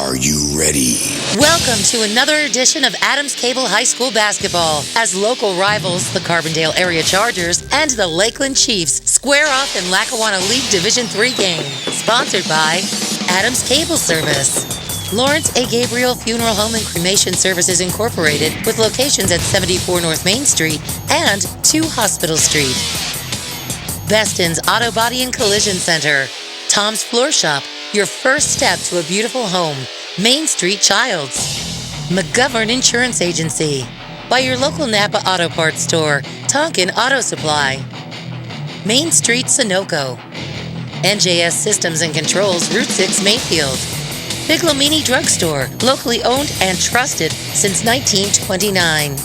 Are you ready? Welcome to another edition of Adams Cable High School basketball as local rivals, the Carbondale Area Chargers and the Lakeland Chiefs, square off in Lackawanna League Division III game. Sponsored by Adams Cable Service. Lawrence A. Gabriel Funeral Home and Cremation Services Incorporated with locations at 74 North Main Street and 2 Hospital Street. Beston's Auto Body and Collision Center. Tom's Floor Shop, your first step to a beautiful home. Main Street Childs. McGovern Insurance Agency. By your local Napa Auto Parts store, Tonkin Auto Supply. Main Street Sunoco. NJS Systems and Controls, Route 6 Mayfield. Biglomini Drugstore, locally owned and trusted since 1929.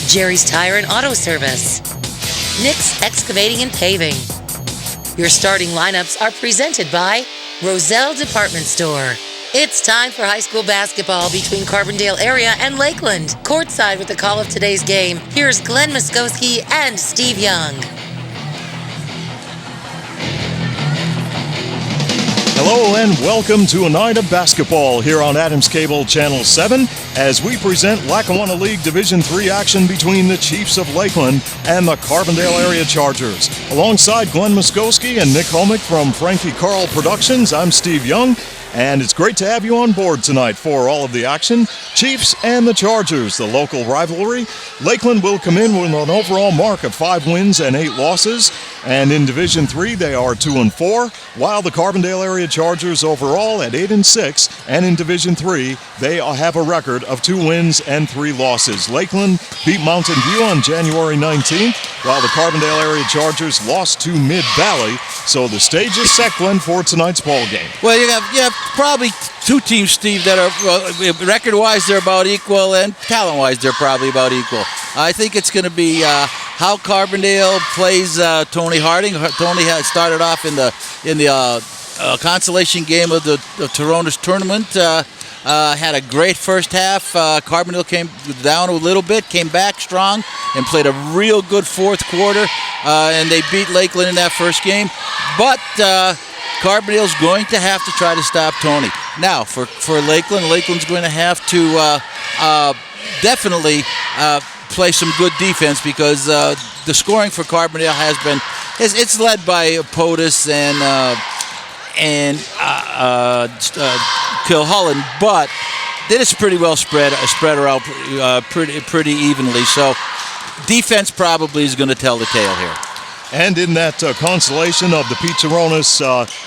Jerry's Tire and Auto Service. Nick's Excavating and Paving. Your starting lineups are presented by Roselle Department Store. It's time for high school basketball between Carbondale Area and Lakeland. Courtside with the call of today's game, here's Glenn Muskowski and Steve Young. Hello and welcome to a night of basketball here on Adams Cable Channel 7 as we present Lackawanna League Division III action between the Chiefs of Lakeland and the Carbondale Area Chargers. Alongside Glenn Muskowski and Nick Homick from Frankie Carl Productions, I'm Steve Young. And it's great to have you on board tonight for all of the action. Chiefs and the Chargers, the local rivalry. Lakeland will come in with an overall mark of 5 wins and 8 losses. And in Division III, they are 2-4, while the Carbondale Area Chargers overall at 8-6. And in Division III, they have a record of 2 wins and 3 losses. Lakeland beat Mountain View on January 19th, while the Carbondale Area Chargers lost to Mid-Valley. So the stage is set, Glenn, for tonight's ball game. Well, you have probably 2 teams, Steve, that are record-wise they're about equal, and talent-wise they're probably about equal. I think it's going to be how Carbondale plays Tony Harding. Tony had started off in the consolation game of the Toronto's tournament. Had a great first half. Carbondale came down a little bit, came back strong, and played a real good fourth quarter. And they beat Lakeland in that first game. But Carbondale's going to have to try to stop Tony. Now, for Lakeland, Lakeland's going to have to definitely play some good defense because the scoring for Carbondale has been it's led by POTUS and Kilholland, but it is pretty well spread out pretty evenly. So defense probably is going to tell the tale here. And in that consolation of the Pizzaronis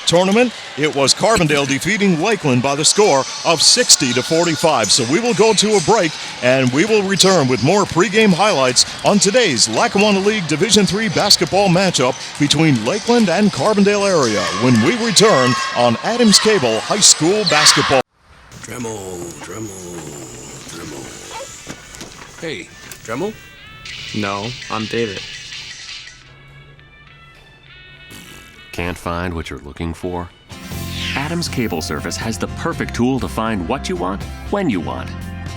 tournament, it was Carbondale defeating Lakeland by the score of 60-45. So we will go to a break, and we will return with more pregame highlights on today's Lackawanna League Division III basketball matchup between Lakeland and Carbondale Area when we return on Adams Cable High School basketball. Dremel. Hey, Dremel? No, I'm David. Can't find what you're looking for? Adams Cable Service has the perfect tool to find what you want, when you want.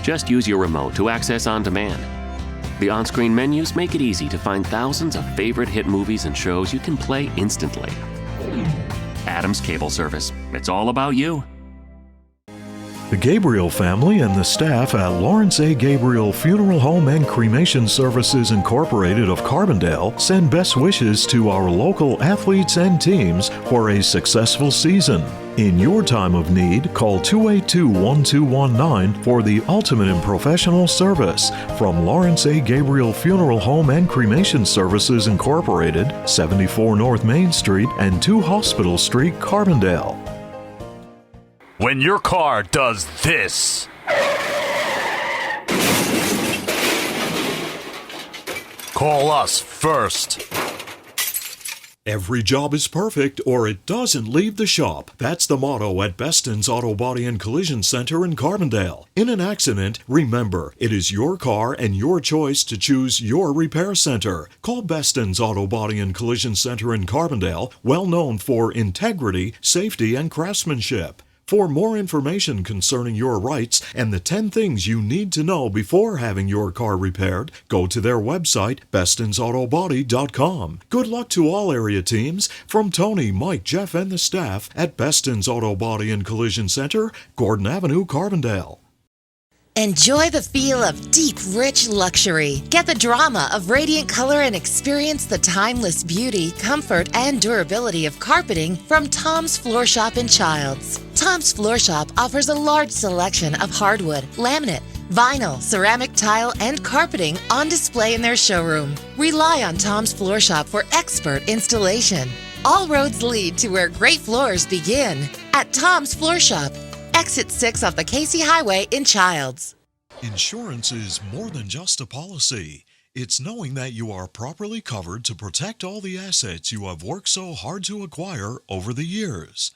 Just use your remote to access on demand. The on-screen menus make it easy to find thousands of favorite hit movies and shows you can play instantly. Adams Cable Service. It's all about you. The Gabriel family and the staff at Lawrence A. Gabriel Funeral Home and Cremation Services Incorporated of Carbondale send best wishes to our local athletes and teams for a successful season. In your time of need, call 282-1219 for the ultimate in professional service from Lawrence A. Gabriel Funeral Home and Cremation Services Incorporated, 74 North Main Street and 2 Hospital Street, Carbondale. When your car does this, call us first. Every job is perfect or it doesn't leave the shop. That's the motto at Beston's Auto Body and Collision Center in Carbondale. In an accident, remember, it is your car and your choice to choose your repair center. Call Beston's Auto Body and Collision Center in Carbondale, well known for integrity, safety, and craftsmanship. For more information concerning your rights and the 10 things you need to know before having your car repaired, go to their website, bestonsautobody.com. Good luck to all area teams from Tony, Mike, Jeff, and the staff at Beston's Auto Body and Collision Center, Gordon Avenue, Carbondale. Enjoy the feel of deep, rich luxury. Get the drama of radiant color and experience the timeless beauty, comfort, and durability of carpeting from Tom's Floor Shop in Childs. Tom's Floor Shop offers a large selection of hardwood, laminate, vinyl, ceramic tile, and carpeting on display in their showroom. Rely on Tom's Floor Shop for expert installation. All roads lead to where great floors begin at Tom's Floor Shop. Exit 6 off the Casey Highway in Childs. Insurance is more than just a policy. It's knowing that you are properly covered to protect all the assets you have worked so hard to acquire over the years.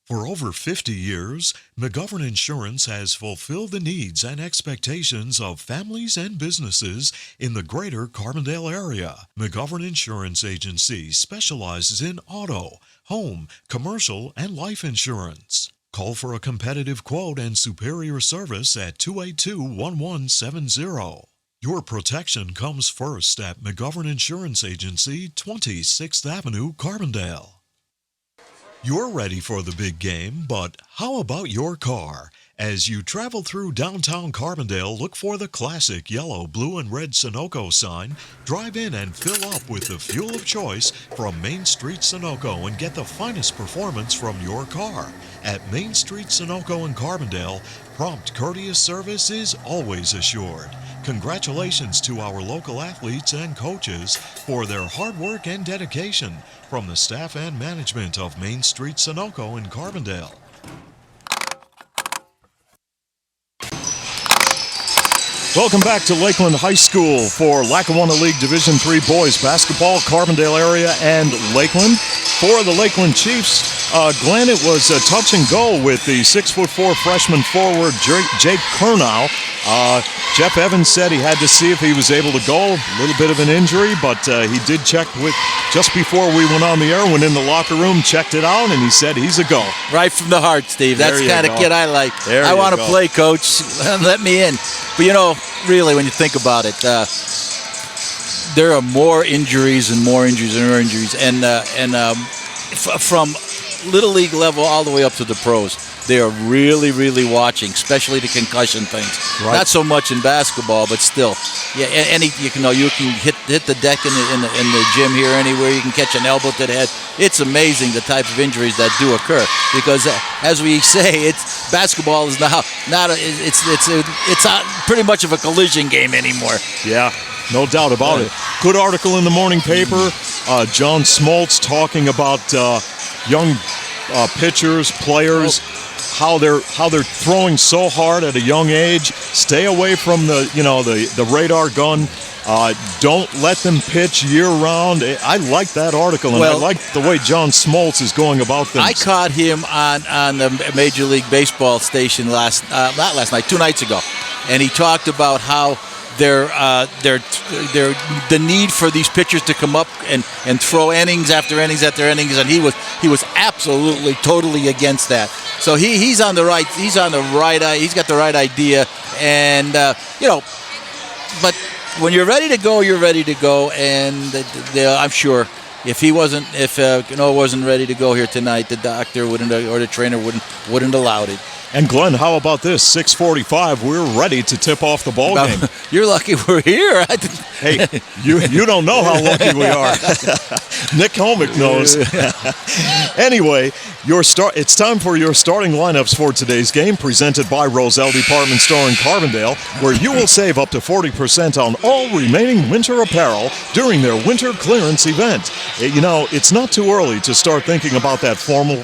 For over 50 years, McGovern Insurance has fulfilled the needs and expectations of families and businesses in the greater Carbondale area. McGovern Insurance Agency specializes in auto, home, commercial, and life insurance. Call for a competitive quote and superior service at 282-1170. Your protection comes first at McGovern Insurance Agency, 26th Avenue, Carbondale. You're ready for the big game, but how about your car? As you travel through downtown Carbondale, look for the classic yellow, blue, and red Sunoco sign. Drive in and fill up with the fuel of choice from Main Street Sunoco and get the finest performance from your car. At Main Street Sunoco in Carbondale, prompt, courteous service is always assured. Congratulations to our local athletes and coaches for their hard work and dedication from the staff and management of Main Street Sunoco in Carbondale. Welcome back to Lakeland High School for Lackawanna League Division III boys basketball, Carbondale area and Lakeland. For the Lakeland Chiefs, Glenn, it was a touch and go with the 6'4" freshman forward Jake Kernow. Jeff Evans said he had to see if he was able to go. A little bit of an injury, but he did check with just before we went on the air, went in the locker room, checked it out, and he said he's a go. Right from the heart, Steve. That's the kind of kid I like. I want to play, Coach. Let me in. But, you know, really, when you think about it, there are more injuries and more injuries and more injuries. From Little League level all the way up to the pros, they are really, really watching, especially the concussion things. Right. Not so much in basketball, but still. Yeah, you can hit the deck in the gym here, anywhere. You can catch an elbow to the head. It's amazing the type of injuries that do occur because, as we say, basketball is now it's pretty much of a collision game anymore. Yeah. No doubt about it. Good article in the morning paper. John Smoltz talking about young pitchers, players, how they're throwing so hard at a young age. Stay away from the radar gun. Don't let them pitch year round. I like that article, and I like the way John Smoltz is going about things. I caught him on the Major League Baseball station not last night, 2 nights ago, and he talked about how the need for these pitchers to come up and throw innings after innings after innings, and he was absolutely totally against that. So he's got the right idea, and but when you're ready to go, you're ready to go, and I'm sure if Cano wasn't ready to go here tonight, the doctor wouldn't or the trainer wouldn't allowed it. And Glenn, how about this? 6:45, we're ready to tip off the ball game. You're lucky we're here. Hey, you don't know how lucky we are. Nick Helmick knows. Anyway, it's time for your starting lineups for today's game, presented by Roselle Department Store in Carbondale, where you will save up to 40% on all remaining winter apparel during their winter clearance event. It's not too early to start thinking about that formal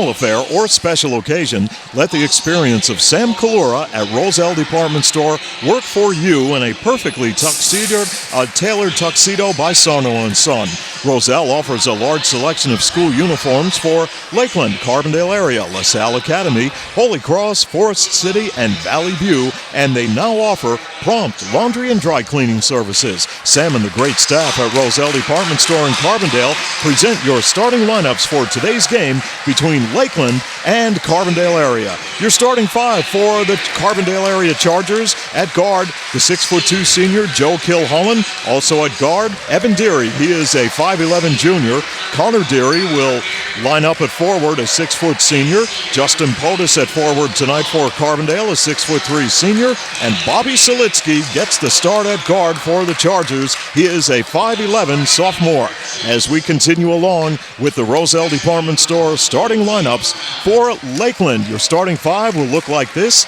affair, or special occasion. Let the experience of Sam Kalura at Roselle Department Store work for you in a perfectly tailored tuxedo by Sarno & Son. Roselle offers a large selection of school uniforms for Lakeland, Carbondale area, LaSalle Academy, Holy Cross, Forest City, and Valley View, and they now offer prompt laundry and dry cleaning services. Sam and the great staff at Roselle Department Store in Carbondale present your starting lineups for today's game between Lakeland and Carbondale area. Your starting five for the Carbondale area Chargers: at guard, the 6'2" senior Joe Kilholland. Also at guard, Evan Deary. He is a 5'11" junior. Connor Deary will line up at forward, a 6' senior. Justin Potus at forward tonight for Carbondale, a 6'3" senior. And Bobby Selitsky gets the start at guard for the Chargers. He is a 5'11" sophomore. As we continue along with the Roselle Department Store starting lineups for Lakeland, your starting five will look like this.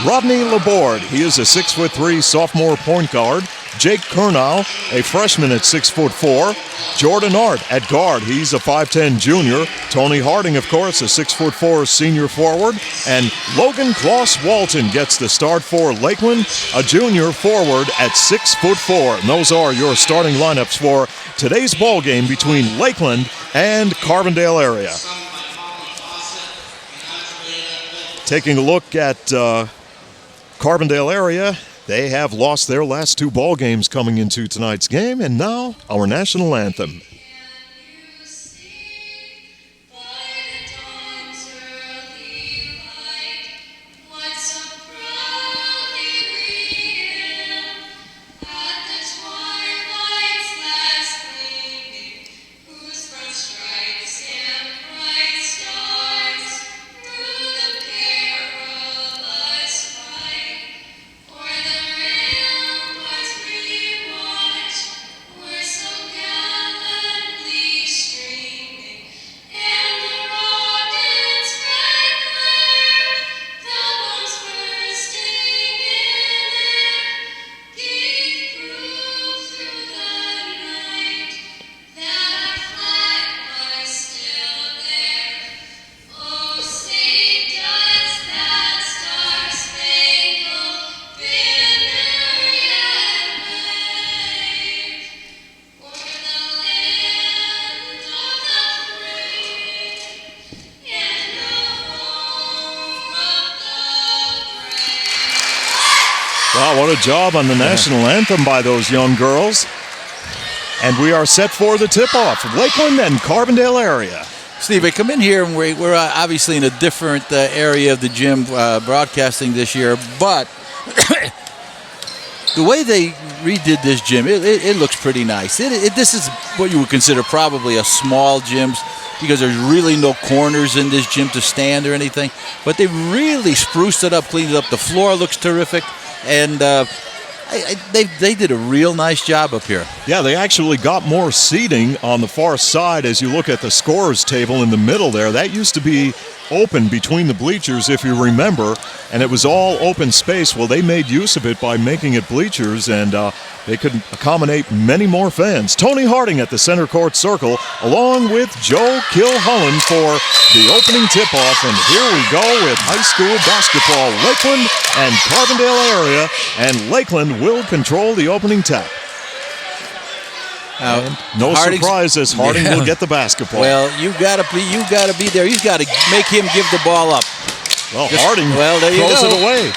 Rodney Laborde, he is a 6'3" sophomore point guard. Jake Kernow, a freshman at 6'4". Jordan Art at guard, he's a 5'10" junior. Tony Harding, of course, a 6'4" senior forward. And Logan Kloss Walton gets the start for Lakeland, a junior forward at 6'4". And those are your starting lineups for today's ball game between Lakeland and Carbondale area. Taking a look at Carbondale area, they have lost their last two ball games coming into tonight's game, and now our national anthem. Wow, what a job on the national anthem by those young girls. And we are set for the tip-off of Lakeland and Carbondale area. Steve, I come in here and we're obviously in a different area of the gym broadcasting this year, but the way they redid this gym, it looks pretty nice. This is what you would consider probably a small gym because there's really no corners in this gym to stand or anything, but they really spruced it up, cleaned it up. The floor looks terrific, and they did a real nice job up here. Yeah, they actually got more seating on the far side as you look at the scorers table in the middle there. That used to be open between the bleachers, if you remember, and it was all open space. Well, they made use of it by making it bleachers, and they could accommodate many more fans. Tony Harding at the center court circle, along with Joe Kilholland for the opening tip-off. And here we go with high school basketball, Lakeland and Carbondale area, and Lakeland will control the opening tap. No surprise as Harding will get the basketball. Well, you gotta be there. You've got to make him give the ball up. Well, Harding throws it away.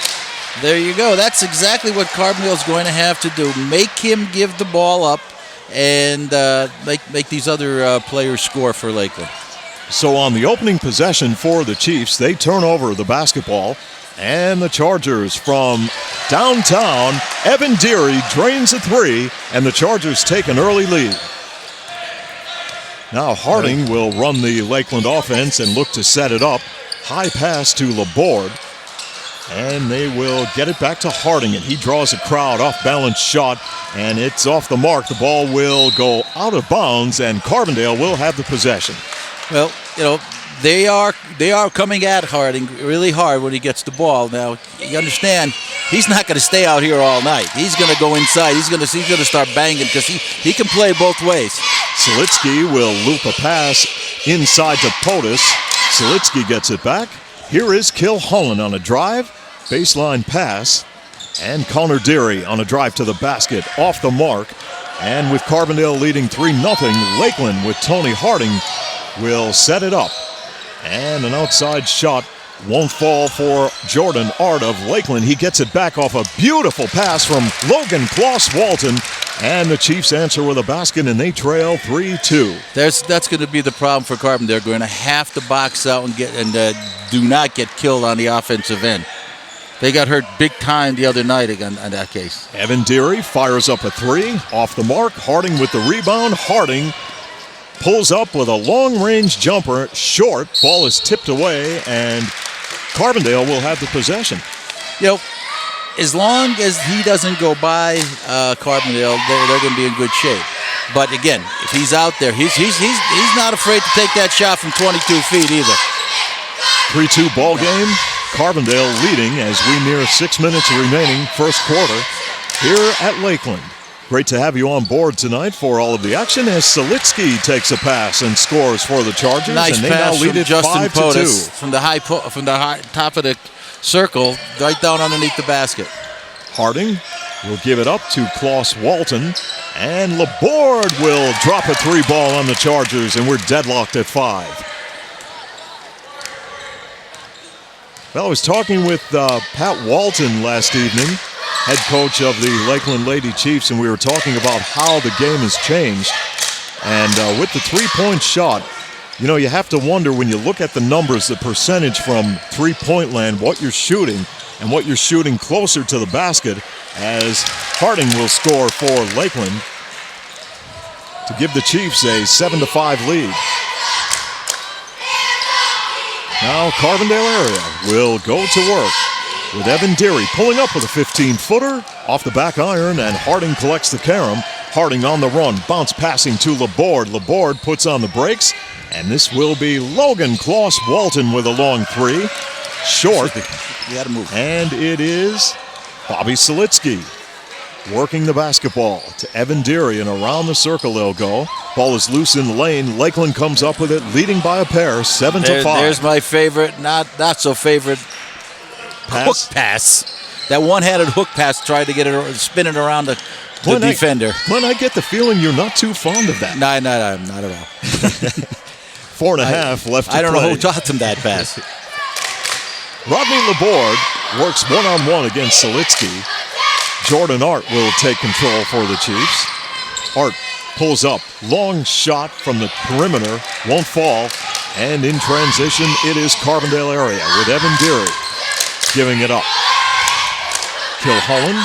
There you go. That's exactly what Carbondale's going to have to do. Make him give the ball up and make these other players score for Lakeland. So on the opening possession for the Chiefs, they turn over the basketball. And the Chargers from downtown, Evan Deary drains a three, and the Chargers take an early lead. Now Harding will run the Lakeland offense and look to set it up. High pass to Laborde, and they will get it back to Harding, and he draws a crowd off-balance shot, and it's off the mark. The ball will go out of bounds, and Carbondale will have the possession. Well, they are coming at Harding really hard when he gets the ball. Now, you understand, he's not going to stay out here all night. He's going to go inside. He's going to start banging because he can play both ways. Selitsky will loop a pass inside to Potus. Selitsky gets it back. Here is Kilholland on a drive, baseline pass, and Connor Deary on a drive to the basket, off the mark. And with Carbondale leading 3-0, Lakeland with Tony Harding will set it up. And an outside shot won't fall for Jordan Art of Lakeland. He gets it back off a beautiful pass from Logan Kloss-Walton. And the Chiefs answer with a basket, and they trail 3-2. That's going to be the problem for Carbondale. They're going to have to box out and do not get killed on the offensive end. They got hurt big time the other night in that case. Evan Deary fires up a three, off the mark. Harding with the rebound. Harding pulls up with a long-range jumper, short. Ball is tipped away, and Carbondale will have the possession. You know, as long as he doesn't go by Carbondale, they're going to be in good shape. But again, if he's out there, he's not afraid to take that shot from 22 feet either. 3-2 ball game. Carbondale leading as we near 6 minutes remaining first quarter here at Lakeland. Great to have you on board tonight for all of the action as Selitsky takes a pass and scores for the Chargers. Nice and they pass now lead from it Justin 5-2. Potus from the high top of the circle, right down underneath the basket. Harding will give it up to Kloss-Walton, and Laborde will drop a three ball on the Chargers, and we're deadlocked at 5. Well, I was talking with Pat Walton last evening, head coach of the Lakeland Lady Chiefs, and we were talking about how the game has changed. And with the three-point shot, you know, you have to wonder when you look at the numbers, the percentage from three-point land, what you're shooting, and what you're shooting closer to the basket, as Harding will score for Lakeland to give the Chiefs a 7-5 lead. Now Carbondale area will go to work with Evan Deary pulling up with a 15-footer off the back iron, and Harding collects the carom. Harding on the run, bounce passing to Laborde. Laborde puts on the brakes, and this will be Logan Kloss-Walton with a long three. Short, You got to move. and it is Bobby Selitsky working the basketball to Evan Deary, and around the circle they'll go. Ball is loose in the lane. Lakeland comes up with it, leading by a pair, 7-5. There's my favorite, not so favorite hook pass. That one-handed hook pass tried to get it spinning around the defender. I get the feeling you're not too fond of that. No, not at all. 4.5 left to I don't know play. who taught them that pass. Rodney Laborde works one-on-one against Selitsky. Jordan Art will take control for the Chiefs. Art pulls up. Long shot from the perimeter. Won't fall. And in transition, it is Carbondale area with Evan Deary giving it up. Kilhollen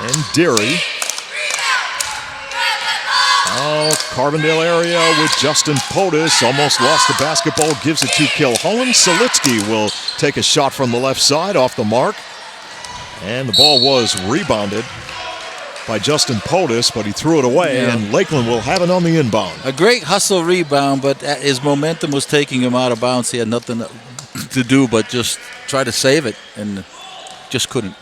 and Deary. Now Carbondale area with Justin Potus. Almost lost the basketball. Gives it to Kilhollen. Selitsky will take a shot from the left side off the mark. And the ball was rebounded by Justin Potus, but he threw it away, and Lakeland will have it on the inbound. A great hustle rebound, but his momentum was taking him out of bounds. He had nothing to do but just try to save it, and just couldn't.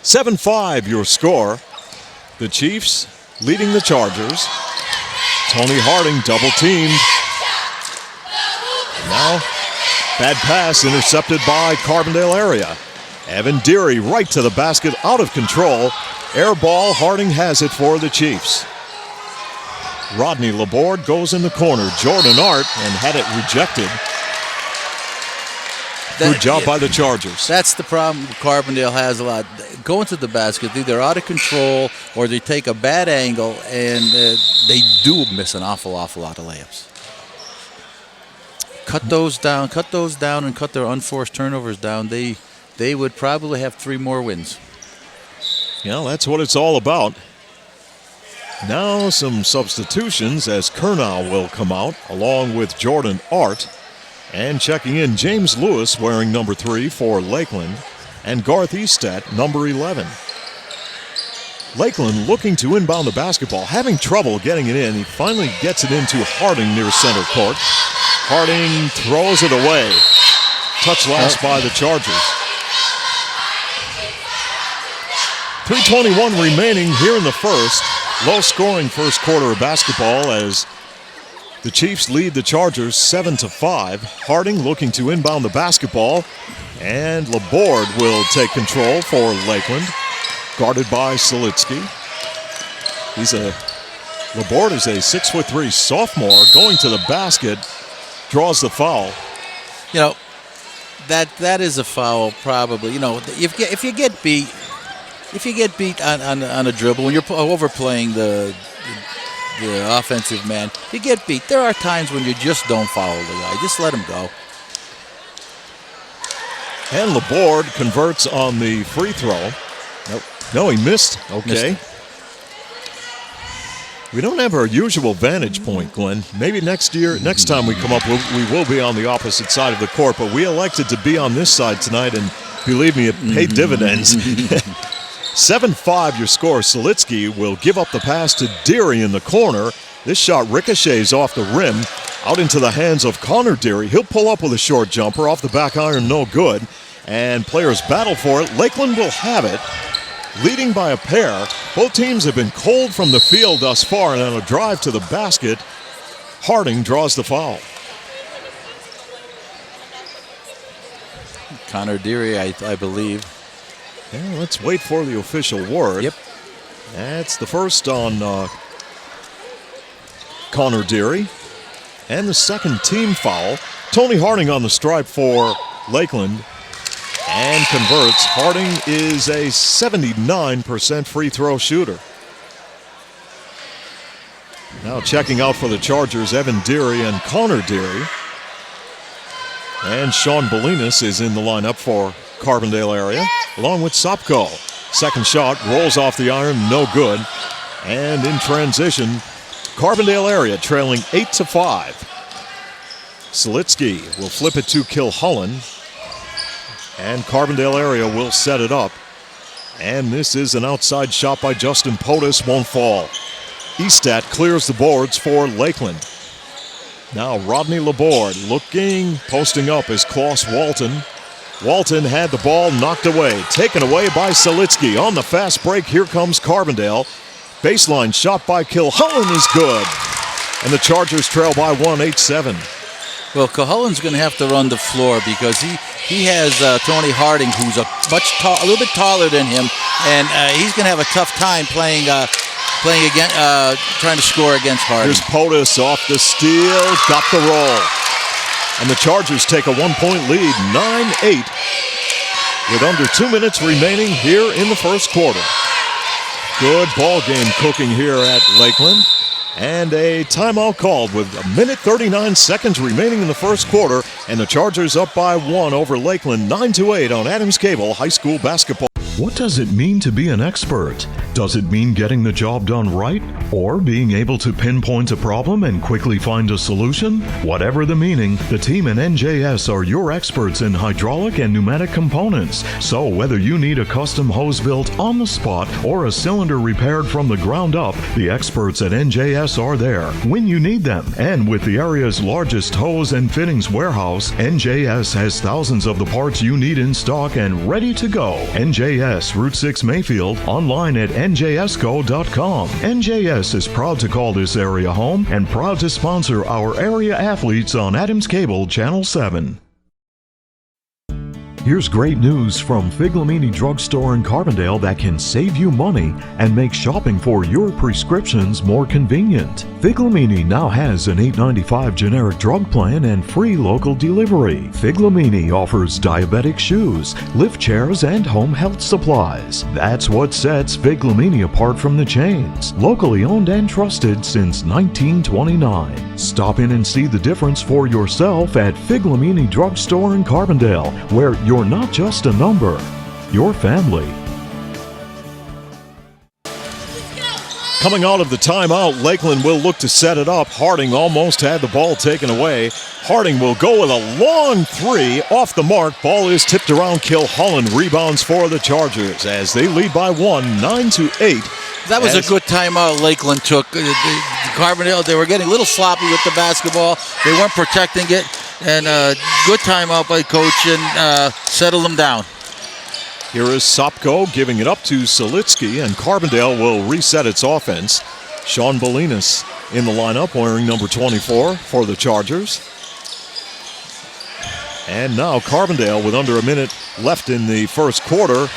7-5 your score. The Chiefs leading the Chargers. Tony Harding double-teamed. Now, bad pass intercepted by Carbondale area. Evan Deary right to the basket, out of control. Air ball, Harding has it for the Chiefs. Rodney Laborde goes in the corner. Jordan Art, and had it rejected. Good job by the Chargers. That's the problem Carbondale has a lot. Going to the basket, they're out of control or they take a bad angle, and they do miss an awful lot of layups. Cut those down, and cut their unforced turnovers down. They would probably have 3 more wins. Yeah, that's what it's all about. Now some substitutions as Kernow will come out along with Jordan Art. And checking in, James Lewis wearing number 3 for Lakeland, and Garth Eastat number 11. Lakeland looking to inbound the basketball, having trouble getting it in. He finally gets it into Harding near center court. Harding throws it away. Touch last by the Chargers. 3:21 remaining here in the first. Low-scoring first quarter of basketball as the Chiefs lead the Chargers 7-5. Harding looking to inbound the basketball, and Laborde will take control for Lakeland, guarded by Selitsky. He's a Laborde is a 6'3" sophomore going to the basket, draws the foul. You know, that is a foul probably. You know, if you get beat on a dribble when you're overplaying the offensive man, you get beat. There are times when you just don't foul the guy. Just let him go. And Laborde converts on the free throw. Nope. No, he missed. Okay. Missed. We don't have our usual vantage point, Glenn. Maybe next time we come up, we will be on the opposite side of the court, but we elected to be on this side tonight, and believe me, it paid dividends. 7-5 your score. Selitsky will give up the pass to Deary in the corner. This shot ricochets off the rim, out into the hands of Connor Deary. He'll pull up with a short jumper off the back iron, no good. And players battle for it. Lakeland will have it, leading by a pair. Both teams have been cold from the field thus far, and on a drive to the basket, Harding draws the foul. Connor Deary, I believe. Yeah, let's wait for the official word. Yep. That's the first on Connor Deary. And the second team foul. Tony Harding on the stripe for Lakeland and converts. Harding is a 79% free throw shooter. Now checking out for the Chargers, Evan Deary and Connor Deary. And Sean Bolinas is in the lineup for Carbondale area, along with Sopko. Second shot rolls off the iron, no good. And in transition, Carbondale area trailing 8-5. Selitsky will flip it to Kilholland, and Carbondale area will set it up. And this is an outside shot by Justin Potus, won't fall. Estat clears the boards for Lakeland. Now Rodney Laborde looking, posting up is Klaus Walton. Walton had the ball knocked away, taken away by Selitsky. On the fast break, here comes Carbondale. Baseline shot by Kilholland is good. And the Chargers trail by 8-7. Well, Kilholland's going to have to run the floor because he has Tony Harding, who's a little bit taller than him, and he's going to have a tough time playing again, trying to score against Harding. Here's Potus off the steal, got the roll. And the Chargers take a 1-point lead, 9-8, with under 2 minutes remaining here in the first quarter. Good ball game cooking here at Lakeland. And a timeout called with 1:39 remaining in the first quarter. And the Chargers up by 1 over Lakeland, 9-8 on Adams Cable High School Basketball. What does it mean to be an expert? Does it mean getting the job done right? Or being able to pinpoint a problem and quickly find a solution? Whatever the meaning, the team in NJS are your experts in hydraulic and pneumatic components. So whether you need a custom hose built on the spot or a cylinder repaired from the ground up, the experts at NJS are there when you need them. And with the area's largest hose and fittings warehouse, NJS has thousands of the parts you need in stock and ready to go. NJS, Route 6 Mayfield, online at njsco.com. NJS is proud to call this area home and proud to sponsor our area athletes on Adams Cable Channel 7. Here's great news from Figlamini Drugstore in Carbondale that can save you money and make shopping for your prescriptions more convenient. Figlamini now has an $8.95 generic drug plan and free local delivery. Figlamini offers diabetic shoes, lift chairs, and home health supplies. That's what sets Figlamini apart from the chains. Locally owned and trusted since 1929. Stop in and see the difference for yourself at Figlamini Drugstore in Carbondale, where you're not just a number, you're family. Coming out of the timeout, Lakeland will look to set it up. Harding almost had the ball taken away. Harding will go with a long three off the mark. Ball is tipped around. Kilholland rebounds for the Chargers as they lead by 9-8. That was a good timeout Lakeland took. Carbondale, they were getting a little sloppy with the basketball. They weren't protecting it. And good timeout by coach and settle them down. Here is Sopko giving it up to Selitsky, and Carbondale will reset its offense. Sean Bolinas in the lineup wearing number 24 for the Chargers. And now Carbondale with under a minute left in the first quarter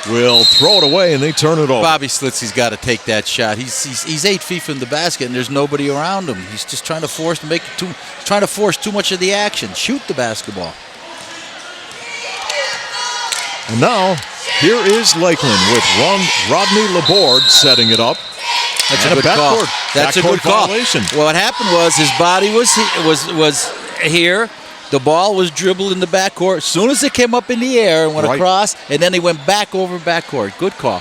will throw it away, and they turn it over. Bobby Slitzy's got to take that shot. He's 8 feet from the basket, and there's nobody around him. He's just trying to force too much of the action. Shoot the basketball. And now, here is Lakeland with Rodney Laborde setting it up. That's and a good call. That's a good call. Violation. Well, what happened was his body was here. The ball was dribbled in the backcourt. As soon as it came up in the air and went across, and then he went back over backcourt. Good call.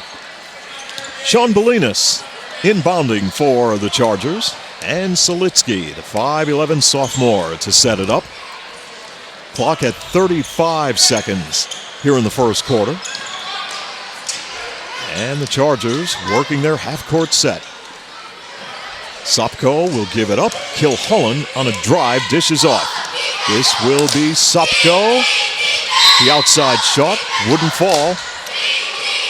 Sean Belinas inbounding for the Chargers. And Solitsky, the 5'11 sophomore, to set it up. Clock at 35 seconds here in the first quarter. And the Chargers working their half-court set. Sopko will give it up. Kilhollen on a drive, dishes off. This will be Sopko. The outside shot wouldn't fall.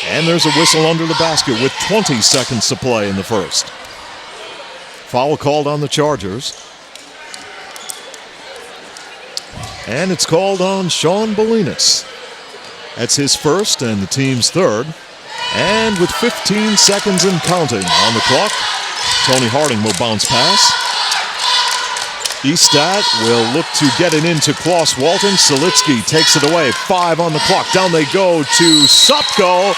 And there's a whistle under the basket with 20 seconds to play in the first. Foul called on the Chargers. And it's called on Sean Belinas. That's his first and the team's third. And with 15 seconds and counting on the clock, Tony Harding will bounce pass. Estat will look to get it into Klaus Walton. Solitsky takes it away. 5 on the clock. Down they go to Sopko.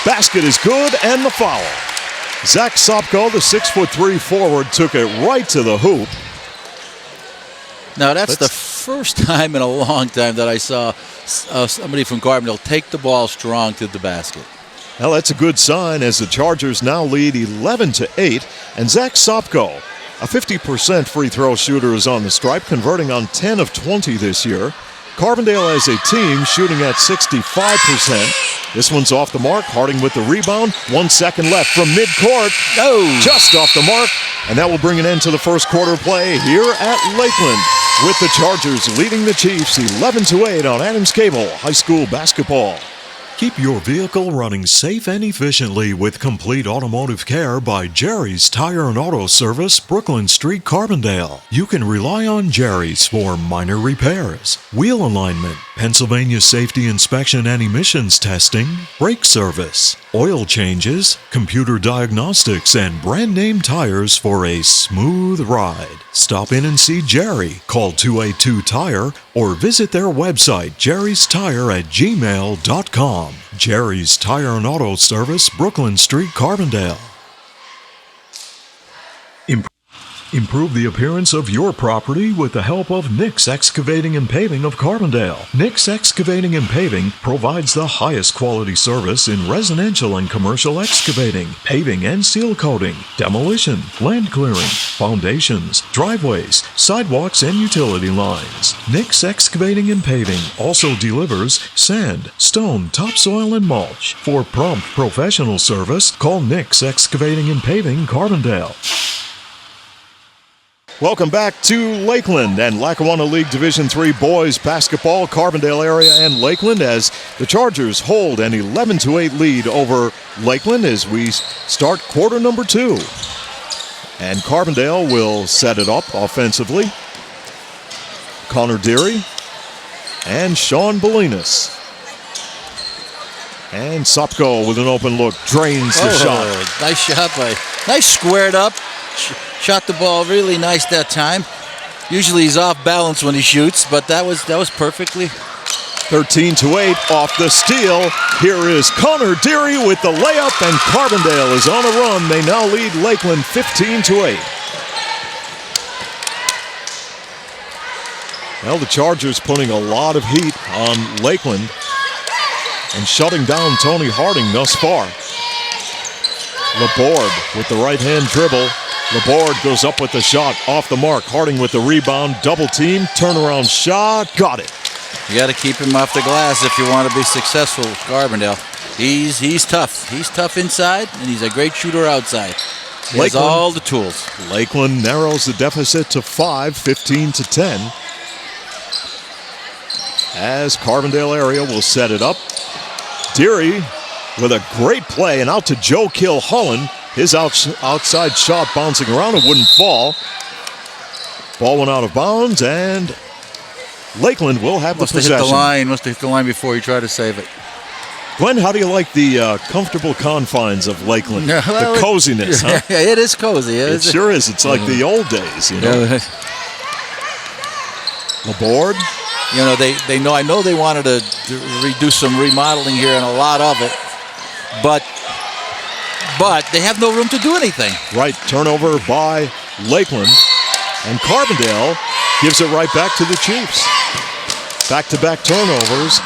Basket is good, and the foul. Zach Sopko, the 6'3" forward, took it right to the hoop. Now, that's the first time in a long time that I saw somebody from Carbondale take the ball strong to the basket. Well, that's a good sign as the Chargers now lead 11-8. And Zach Sopko, a 50% free throw shooter, is on the stripe, converting on 10 of 20 this year. Carbondale as a team shooting at 65%. This one's off the mark. Harding with the rebound. 1 second left from midcourt. Oh, just off the mark. And that will bring an end to the first quarter play here at Lakeland, with the Chargers leading the Chiefs 11-8 on Adams Cable High School basketball. Keep your vehicle running safe and efficiently with complete automotive care by Jerry's Tire and Auto Service, Brooklyn Street, Carbondale. You can rely on Jerry's for minor repairs, wheel alignment, Pennsylvania safety inspection and emissions testing, brake service, oil changes, computer diagnostics, and brand name tires for a smooth ride. Stop in and see Jerry. Call 282-TIRE or visit their website, jerrystire@gmail.com. Jerry's Tire and Auto Service, Brooklyn Street, Carbondale. Improve the appearance of your property with the help of Nick's Excavating and Paving of Carbondale. Nick's Excavating and Paving provides the highest quality service in residential and commercial excavating, paving and seal coating, demolition, land clearing, foundations, driveways, sidewalks, and utility lines. Nick's Excavating and Paving also delivers sand, stone, topsoil, and mulch. For prompt professional service, call Nick's Excavating and Paving, Carbondale. Welcome back to Lakeland and Lackawanna League Division III boys basketball, Carbondale area and Lakeland, as the Chargers hold an 11-8 lead over Lakeland as we start quarter number 2. And Carbondale will set it up offensively. Connor Deary and Sean Belinas. And Sopko with an open look drains the shot. Nice shot nice squared up. Shot the ball really nice that time. Usually he's off balance when he shoots, but that was perfectly. 13-8 off the steal. Here is Connor Deary with the layup, and Carbondale is on a run. They now lead Lakeland 15-8. Well, the Chargers putting a lot of heat on Lakeland and shutting down Tony Harding thus far. Laborde with the right-hand dribble. Laborde goes up with the shot, off the mark. Harding with the rebound, double team, turnaround shot, got it. You got to keep him off the glass if you want to be successful with Carbondale. He's tough. He's tough inside, and he's a great shooter outside. He has all the tools. Lakeland narrows the deficit to 5, 15-10. As Carbondale area will set it up. Deary with a great play, and out to Joe Kilhollen. His outside shot bouncing around, it wouldn't fall. Ball went out of bounds, and Lakeland will have the possession. Must have hit the line before he tried to save it. Glenn, how do you like the comfortable confines of Lakeland? Well, the coziness, huh? It is cozy. It sure is. It's like the old days, you know. Laborde. You know, they know. I know they wanted to redo some remodeling here and a lot of it, but they have no room to do anything. Right, turnover by Lakeland, and Carbondale gives it right back to the Chiefs. Back-to-back turnovers.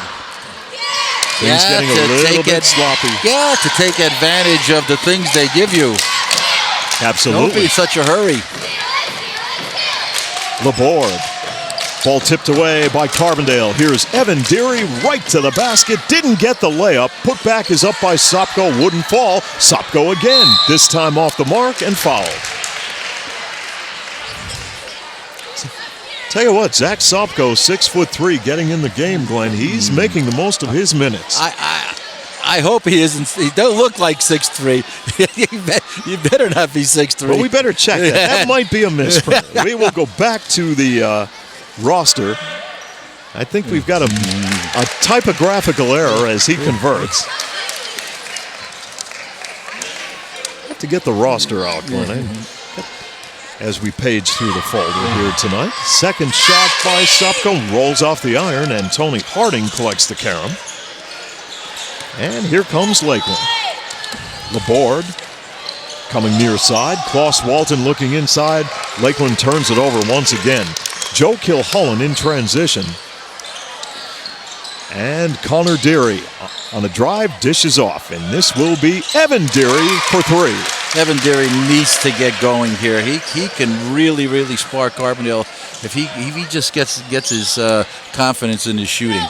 Things getting a little bit sloppy. Yeah, to take advantage of the things they give you. Absolutely. Don't be in such a hurry. Laborde. Ball tipped away by Carbondale. Here's Evan Deary right to the basket. Didn't get the layup. Put back is up by Sopko. Wouldn't fall. Sopko again. This time off the mark and fouled. Tell you what, Zach Sopko, 6'3", getting in the game, Glenn. He's making the most of his minutes. I hope he isn't. He don't look like 6'3". You better not be 6'3". Well, we better check that. That might be a misprint. We will go back to the roster. I think we've got a typographical error as he converts. Have to get the roster out, Glenn. As we page through the folder here tonight. Second shot by Sopko rolls off the iron, and Tony Harding collects the carom. And here comes Lakeland. Laborde coming near side. Klaus Walton looking inside. Lakeland turns it over once again. Joe Kilhollen in transition. And Connor Deary on a drive, dishes off. And this will be Evan Deary for three. Evan Deary needs to get going here. He can really, really spark Carbondale if he just gets his confidence in his shooting.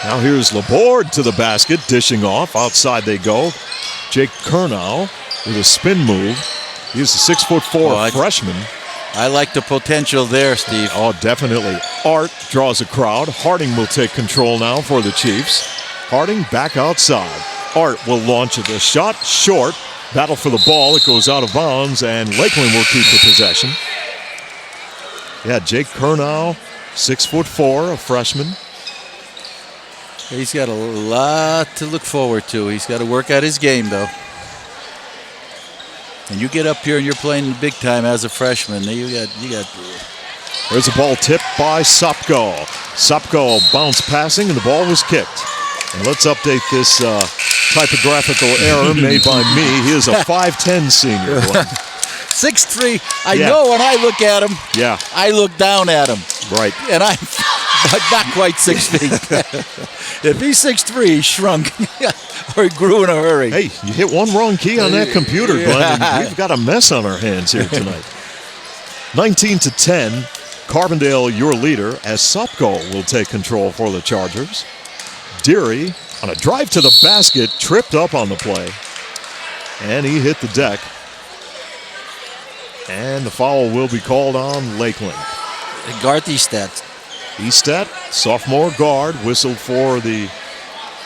Now here's Laborde to the basket, dishing off. Outside they go. Jake Kernow with a spin move. He's a 6'4" freshman. I like the potential there, Steve. Oh, definitely. Art draws a crowd. Harding will take control now for the Chiefs. Harding back outside. Art will launch it. A shot short. Battle for the ball. It goes out of bounds, and Lakeland will keep the possession. Yeah, Jake Kernow, 6'4", a freshman. He's got a lot to look forward to. He's got to work out his game, though. And you get up here and you're playing big time as a freshman. You got. There's a ball tipped by Sopko. Sopko bounce passing, and the ball was kicked. And let's update this typographical error made by me. He is a 5'10" senior. 6'3". I know when I look at him. Yeah. I look down at him. Right. And I'm not quite 6 feet. If he's 6'3", he shrunk. Or he grew in a hurry. Hey, you hit one wrong key on that computer, Glenn, and we've got a mess on our hands here tonight. 19-10, Carbondale, your leader, as Sopko will take control for the Chargers. Deary, on a drive to the basket, tripped up on the play. And he hit the deck. And the foul will be called on Lakeland. Garth Estat. Estat, sophomore guard, whistled for the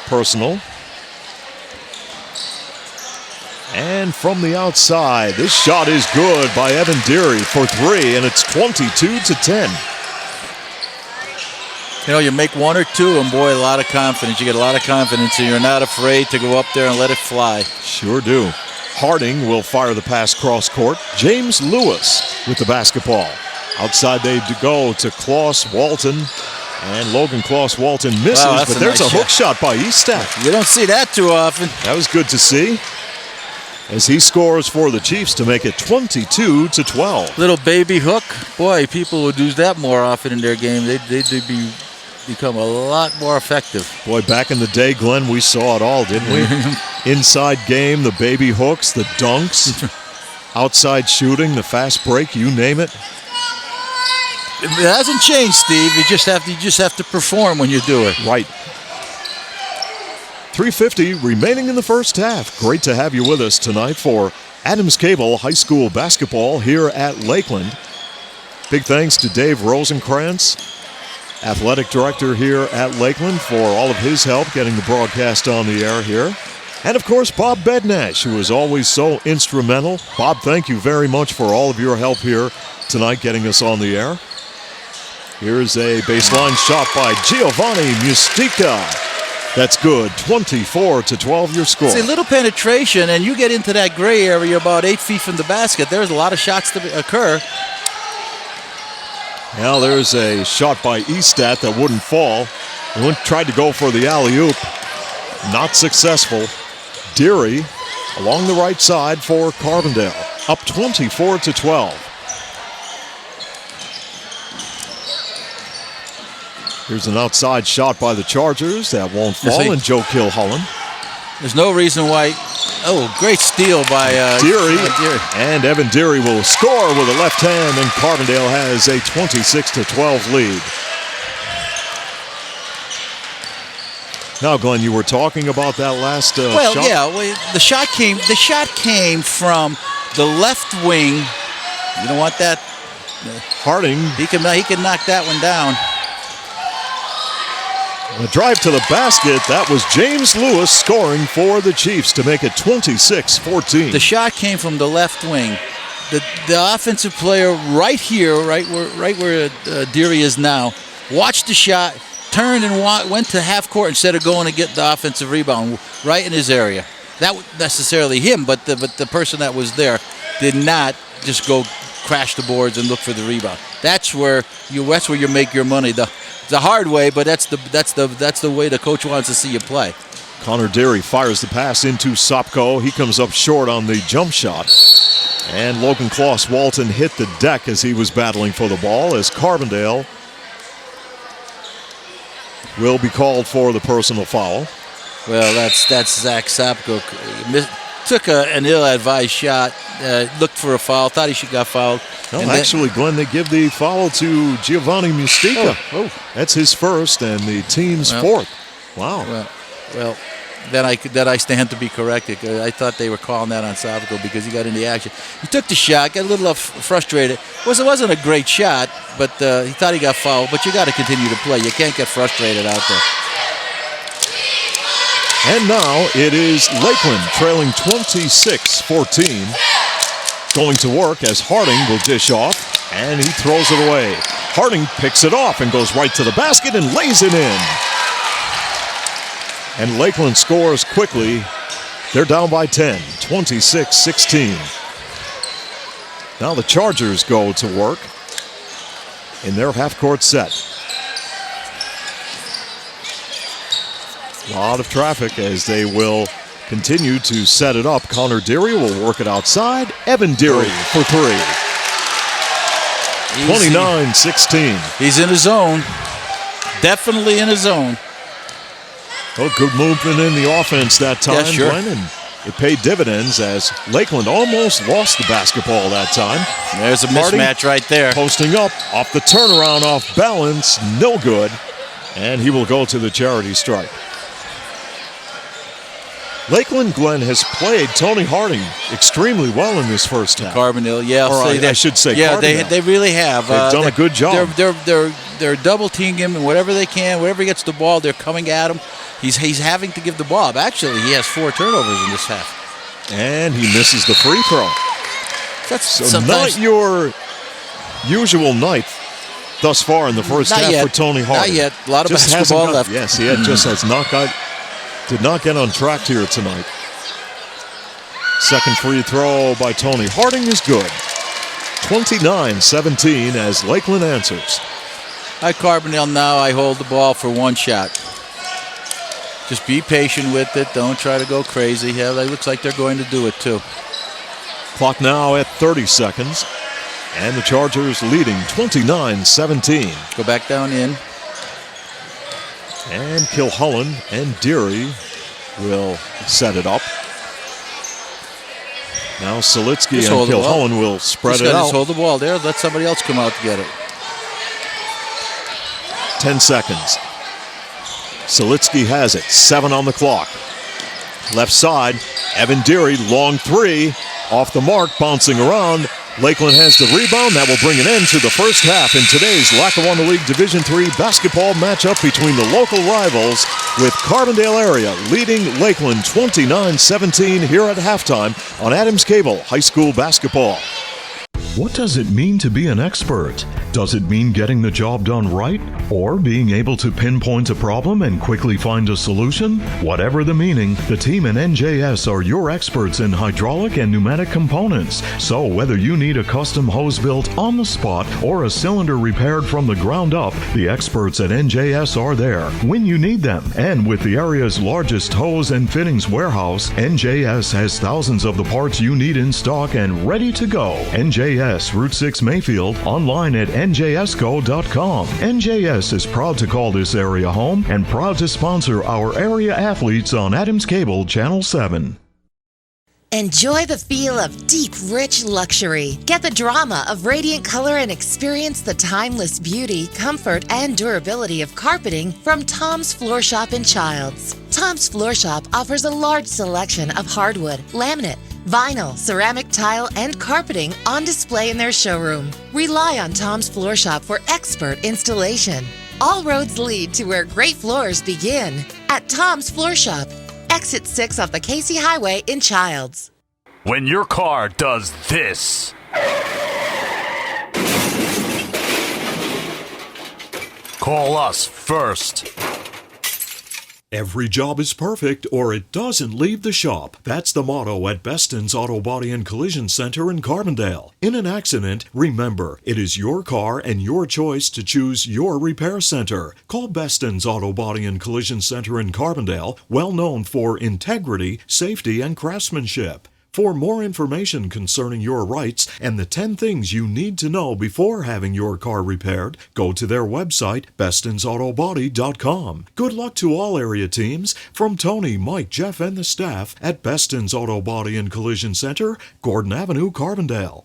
personal. And from the outside, this shot is good by Evan Deary for three, and it's 22-10. You know, you make one or two, and boy, a lot of confidence. You get a lot of confidence, and you're not afraid to go up there and let it fly. Sure do. Harding will fire the pass cross court. James Lewis with the basketball. Outside they go to Klaus Walton. And Logan Klaus Walton misses, but there's a hook shot by Estat. You don't see that too often. That was good to see. As he scores for the Chiefs to make it 22-12. Little baby hook. Boy, people would use that more often in their game. They'd become a lot more effective. Boy, back in the day, Glenn, we saw it all, didn't we? Inside game, the baby hooks, the dunks, outside shooting, the fast break, you name it. It hasn't changed, Steve. You just have to perform when you do it. Right. 3:50 remaining in the first half. Great to have you with us tonight for Adams Cable High School basketball here at Lakeland. Big thanks to Dave Rosenkrantz, athletic director here at Lakeland, for all of his help getting the broadcast on the air here. And, of course, Bob Bednash, who is always so instrumental. Bob, thank you very much for all of your help here tonight getting us on the air. Here's a baseline shot by Giovanni Mustica. That's good. 24-12 your score. See, little penetration, and you get into that gray area about 8 feet from the basket. There's a lot of shots to occur. Now there's a shot by Estat that wouldn't fall. He tried to go for the alley-oop. Not successful. Deary along the right side for Carbondale. Up 24-12. Here's an outside shot by the Chargers that won't fall, and Joe Kilholland. There's no reason why. Oh, great steal by Deary. And Evan Deary will score with a left hand, and Carbondale has a 26-12 lead. Now, Glenn, you were talking about that last shot. The shot came from the left wing. You don't want that. Harding. He can knock that one down. A drive to the basket. That was James Lewis scoring for the Chiefs to make it 26-14. The shot came from the left wing. The offensive player right here, right where Deary is now, watched the shot, turned and went to half court instead of going to get the offensive rebound right in his area. That wasn't necessarily him, but the person that was there did not just go crash the boards and look for the rebound. That's where you make your money. The hard way, but that's the way the coach wants to see you play. Connor Deary fires the pass into Sopko. He comes up short on the jump shot. And Logan Kloss Walton hit the deck as he was battling for the ball, as Carbondale will be called for the personal foul. Well, that's Zach Sopko. Took an ill-advised shot, looked for a foul, thought he should got fouled. No, actually, Glenn, they give the foul to Giovanni Mustica. That's his first and the team's fourth. Wow. Well, then I stand to be corrected. I thought they were calling that on Sopko because he got in the action. He took the shot, got a little frustrated. It wasn't a great shot, but he thought he got fouled. But you got to continue to play. You can't get frustrated out there. And now it is Lakeland trailing 26-14. Going to work as Harding will dish off, and he throws it away. Harding picks it off and goes right to the basket and lays it in. And Lakeland scores quickly. They're down by 10, 26-16. Now the Chargers go to work in their half-court set. A lot of traffic as they will continue to set it up. Connor Deary will work it outside. Evan Deary for three. 29-16. He's in his zone. Definitely in his zone. Oh, good movement in the offense that time, Glenn, and it paid dividends as Lakeland almost lost the basketball that time. There's a mismatch right there. Posting up off the turnaround, off balance, no good. And he will go to the charity stripe. Lakeland, Glenn, has played Tony Harding extremely well in this first half. Carbondale, I should say yeah, Carbondale. they really have. They've done a good job. They're double teaming him, and whatever they can, wherever he gets the ball, they're coming at him. He's having to give the ball up. Actually, he has 4 turnovers in this half. And he misses the free throw. So not your usual night thus far in the first half for Tony Harding. Not yet. A lot of basketball left. Yes, he just has did not get on track here tonight. Second free throw by Tony Harding is good. 29-17 as Lakeland answers. At Carbondale now, I hold the ball for 1 shot. Just be patient with it. Don't try to go crazy. Yeah, it looks like they're going to do it too. Clock now at 30 seconds. And the Chargers leading 29-17. Go back down in. And Kilholland and Deary will set it up. Now Solitsky and Kilholland will spread it out. Just hold the ball there. Let somebody else come out to get it. 10 seconds. Solitsky has it. 7 on the clock. Left side, Evan Deary, long 3. Off the mark, bouncing around. Lakeland has the rebound. That will bring an end to the first half in today's Lackawanna League Division III basketball matchup between the local rivals, with Carbondale area leading Lakeland 29-17 here at halftime on Adams Cable High School Basketball. What does it mean to be an expert? Does it mean getting the job done right? Or being able to pinpoint a problem and quickly find a solution? Whatever the meaning, the team at NJS are your experts in hydraulic and pneumatic components. So whether you need a custom hose built on the spot or a cylinder repaired from the ground up, the experts at NJS are there when you need them. And with the area's largest hose and fittings warehouse, NJS has thousands of the parts you need in stock and ready to go. NJS, Route 6 Mayfield, online at njsco.com. NJS is proud to call this area home and proud to sponsor our area athletes on Adams Cable Channel 7. Enjoy the feel of deep, rich luxury. Get the drama of radiant color and experience the timeless beauty, comfort, and durability of carpeting from Tom's Floor Shop in Childs. Tom's Floor Shop offers a large selection of hardwood, laminate, vinyl, ceramic tile, and carpeting on display in their showroom. Rely on Tom's Floor Shop for expert installation. All roads lead to where great floors begin at Tom's Floor Shop. Exit 6 off the Casey Highway in Childs. When your car does this. Call us first. Every job is perfect or it doesn't leave the shop. That's the motto at Beston's Auto Body and Collision Center in Carbondale. In an accident, remember, it is your car and your choice to choose your repair center. Call Beston's Auto Body and Collision Center in Carbondale, well known for integrity, safety, and craftsmanship. For more information concerning your rights and the 10 things you need to know before having your car repaired, go to their website, bestonsautobody.com. Good luck to all area teams from Tony, Mike, Jeff, and the staff at Beston's Auto Body and Collision Center, Gordon Avenue, Carbondale.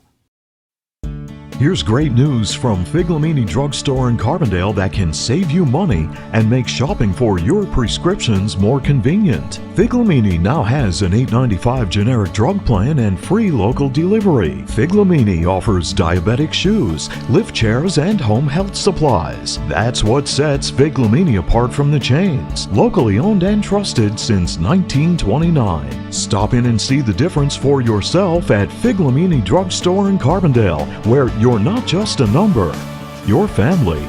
Here's great news from Figlamini Drugstore in Carbondale that can save you money and make shopping for your prescriptions more convenient. Figlamini now has an $8.95 generic drug plan and free local delivery. Figlamini offers diabetic shoes, lift chairs, and home health supplies. That's what sets Figlamini apart from the chains. Locally owned and trusted since 1929. Stop in and see the difference for yourself at Figlamini Drugstore in Carbondale, where you're not just a number, you're family.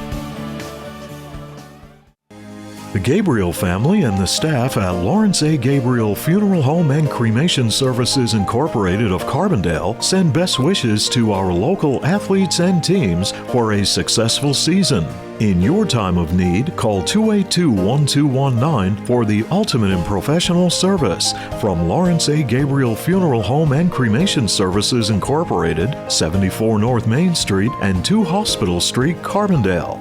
The Gabriel family and the staff at Lawrence A. Gabriel Funeral Home and Cremation Services Incorporated of Carbondale send best wishes to our local athletes and teams for a successful season. In your time of need, call 282-1219 for the ultimate in professional service from Lawrence A. Gabriel Funeral Home and Cremation Services Incorporated, 74 North Main Street and 2 Hospital Street, Carbondale.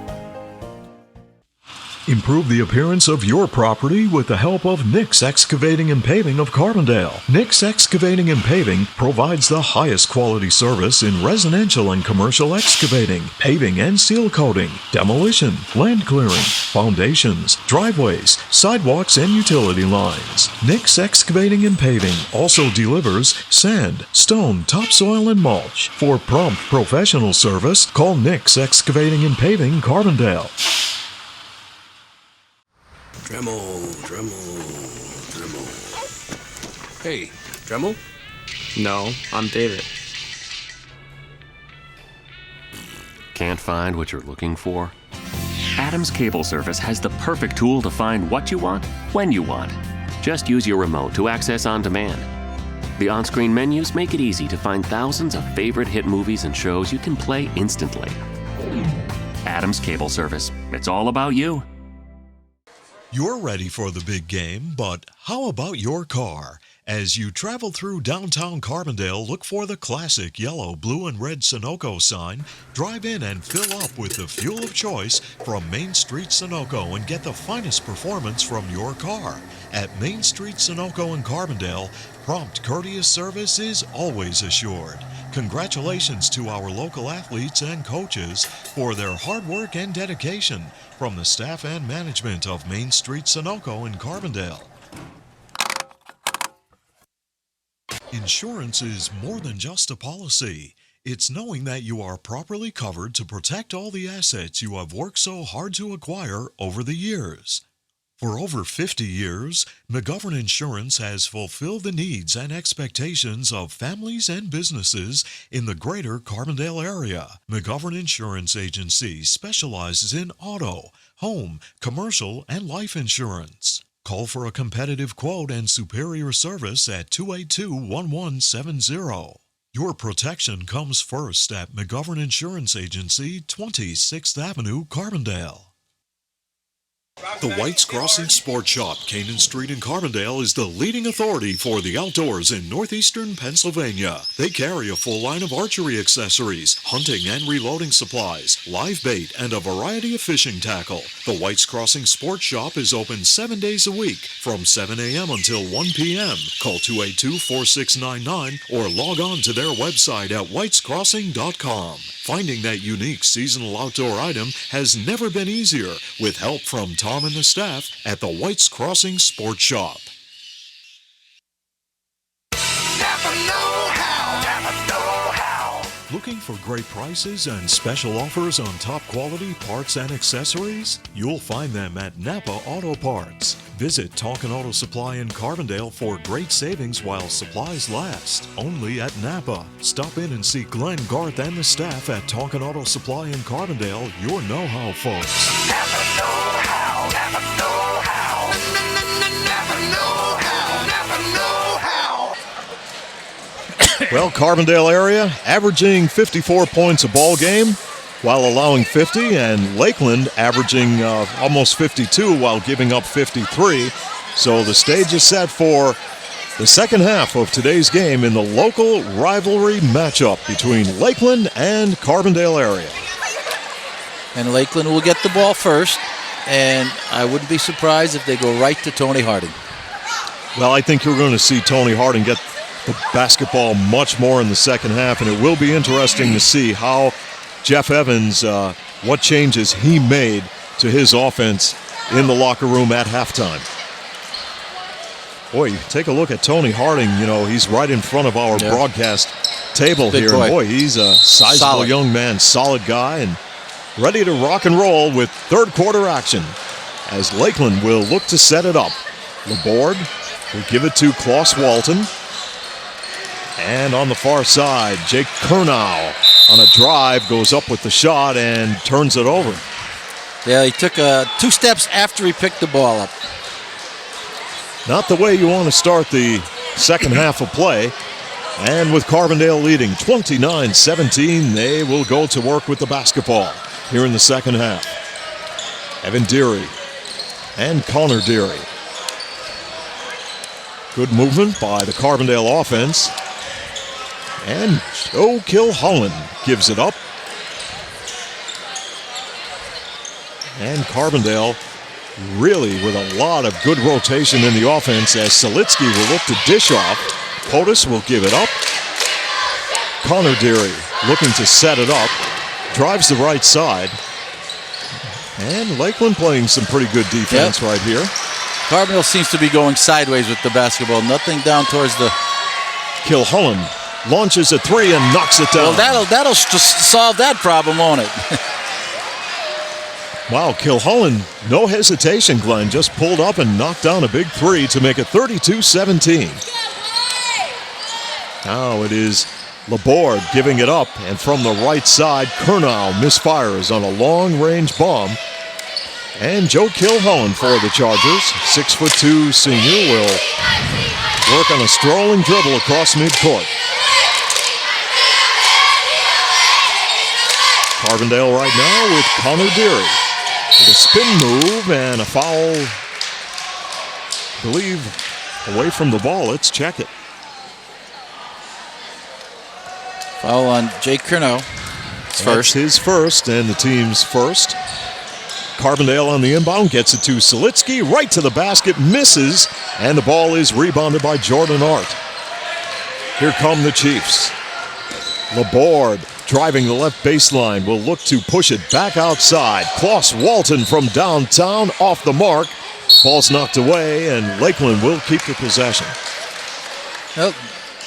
Improve the appearance of your property with the help of Nick's Excavating and Paving of Carbondale. Nick's Excavating and Paving provides the highest quality service in residential and commercial excavating, paving and seal coating, demolition, land clearing, foundations, driveways, sidewalks, and utility lines. Nick's Excavating and Paving also delivers sand, stone, topsoil, and mulch. For prompt professional service, call Nick's Excavating and Paving, Carbondale. Dremel. Hey, Dremel? No, I'm David. Can't find what you're looking for? Adams Cable Service has the perfect tool to find what you want, when you want. Just use your remote to access on demand. The on-screen menus make it easy to find thousands of favorite hit movies and shows you can play instantly. Adams Cable Service. It's all about you. You're ready for the big game, but how about your car? As you travel through downtown Carbondale, look for the classic yellow, blue, and red Sunoco sign. Drive in and fill up with the fuel of choice from Main Street Sunoco and get the finest performance from your car. At Main Street Sunoco in Carbondale, prompt, courteous service is always assured. Congratulations to our local athletes and coaches for their hard work and dedication from the staff and management of Main Street Sunoco in Carbondale. Insurance is more than just a policy. It's knowing that you are properly covered to protect all the assets you have worked so hard to acquire over the years. For over 50 years, McGovern Insurance has fulfilled the needs and expectations of families and businesses in the greater Carbondale area. McGovern Insurance Agency specializes in auto, home, commercial, and life insurance. Call for a competitive quote and superior service at 282-1170. Your protection comes first at McGovern Insurance Agency, 26th Avenue, Carbondale. The White's Crossing Sports Shop, Canaan Street in Carbondale, is the leading authority for the outdoors in northeastern Pennsylvania. They carry a full line of archery accessories, hunting and reloading supplies, live bait, and a variety of fishing tackle. The White's Crossing Sports Shop is open 7 days a week from 7 a.m. until 1 p.m. Call 282-4699 or log on to their website at whitescrossing.com. Finding that unique seasonal outdoor item has never been easier with help from Tom and the staff at the White's Crossing Sports Shop. Looking for great prices and special offers on top quality parts and accessories? You'll find them at Napa Auto Parts. Visit Tonkin Auto Supply in Carbondale for great savings while supplies last. Only at Napa. Stop in and see Glenn, Garth, and the staff at Tonkin Auto Supply in Carbondale, your know-how folks. Napa know-how, Napa know-how, Napa know-how, Napa know-how. Well, Carbondale area averaging 54 points a ball game while allowing 50, and Lakeland averaging almost 52 while giving up 53. So the stage is set for the second half of today's game in the local rivalry matchup between Lakeland and Carbondale area. And Lakeland will get the ball first, and I wouldn't be surprised if they go right to Tony Harding. Well, I think you're going to see Tony Harding get the basketball much more in the second half, and it will be interesting to see how Jeff Evans, what changes he made to his offense in the locker room at halftime. Boy, take a look at Tony Harding. You know, he's right in front of our broadcast table Big here. boy. And boy, he's a sizable young man, solid guy, and ready to rock and roll with third quarter action as Lakeland will look to set it up. Laborde will give it to Klaus Walton. And on the far side, Jake Kernow on a drive goes up with the shot and turns it over. Yeah, he took 2 steps after he picked the ball up. Not the way you want to start the second half of play. And with Carbondale leading 29-17, they will go to work with the basketball here in the second half. Evan Deary and Connor Deary. Good movement by the Carbondale offense. And Joe Kilholland gives it up. And Carbondale really with a lot of good rotation in the offense as Selitsky will look to dish off. POTUS will give it up. Connor Deary looking to set it up. Drives the right side. And Lakeland playing some pretty good defense right here. Carbondale seems to be going sideways with the basketball. Nothing down towards the... Kilholland launches a three and knocks it down. Well, that'll just solve that problem, won't it? Wow, Kilholland, no hesitation, Glenn. Just pulled up and knocked down a big three to make it 32-17. Now it is Laborde giving it up, and from the right side, Kernow misfires on a long-range bomb. And Joe Kilholland for the Chargers, 6'2" senior, will work on a strolling dribble across midcourt. Carbondale right now with Connor Deary. With a spin move and a foul, I believe, away from the ball. Let's check it. Foul on Jake Kernow. That's his first and the team's first. Carbondale on the inbound gets it to Selitsky, right to the basket, misses, and the ball is rebounded by Jordan Art. Here come the Chiefs. Laborde driving the left baseline will look to push it back outside. Klaus Walton from downtown off the mark. Ball's knocked away, and Lakeland will keep the possession. Well,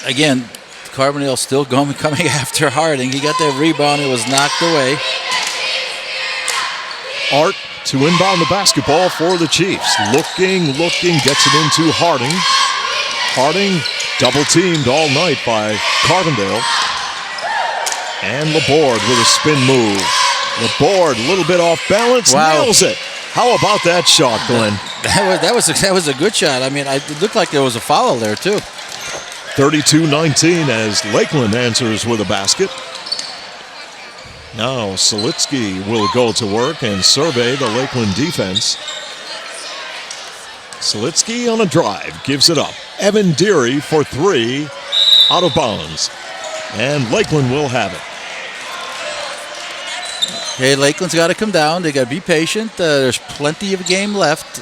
again, Carbondale still coming after Harding. He got that rebound. It was knocked away. Art to inbound the basketball for the Chiefs. Looking, gets it into Harding. Harding double-teamed all night by Carbondale. And Laborde with a spin move. Laborde, a little bit off balance, nails it. How about that shot, Glenn? That was a good shot. I mean, it looked like there was a foul there, too. 32-19 as Lakeland answers with a basket. Now Selitsky will go to work and survey the Lakeland defense. Selitsky on a drive, gives it up. Evan Deary for three, out of bounds. And Lakeland will have it. Okay, Lakeland's got to come down. They got to be patient. There's plenty of game left.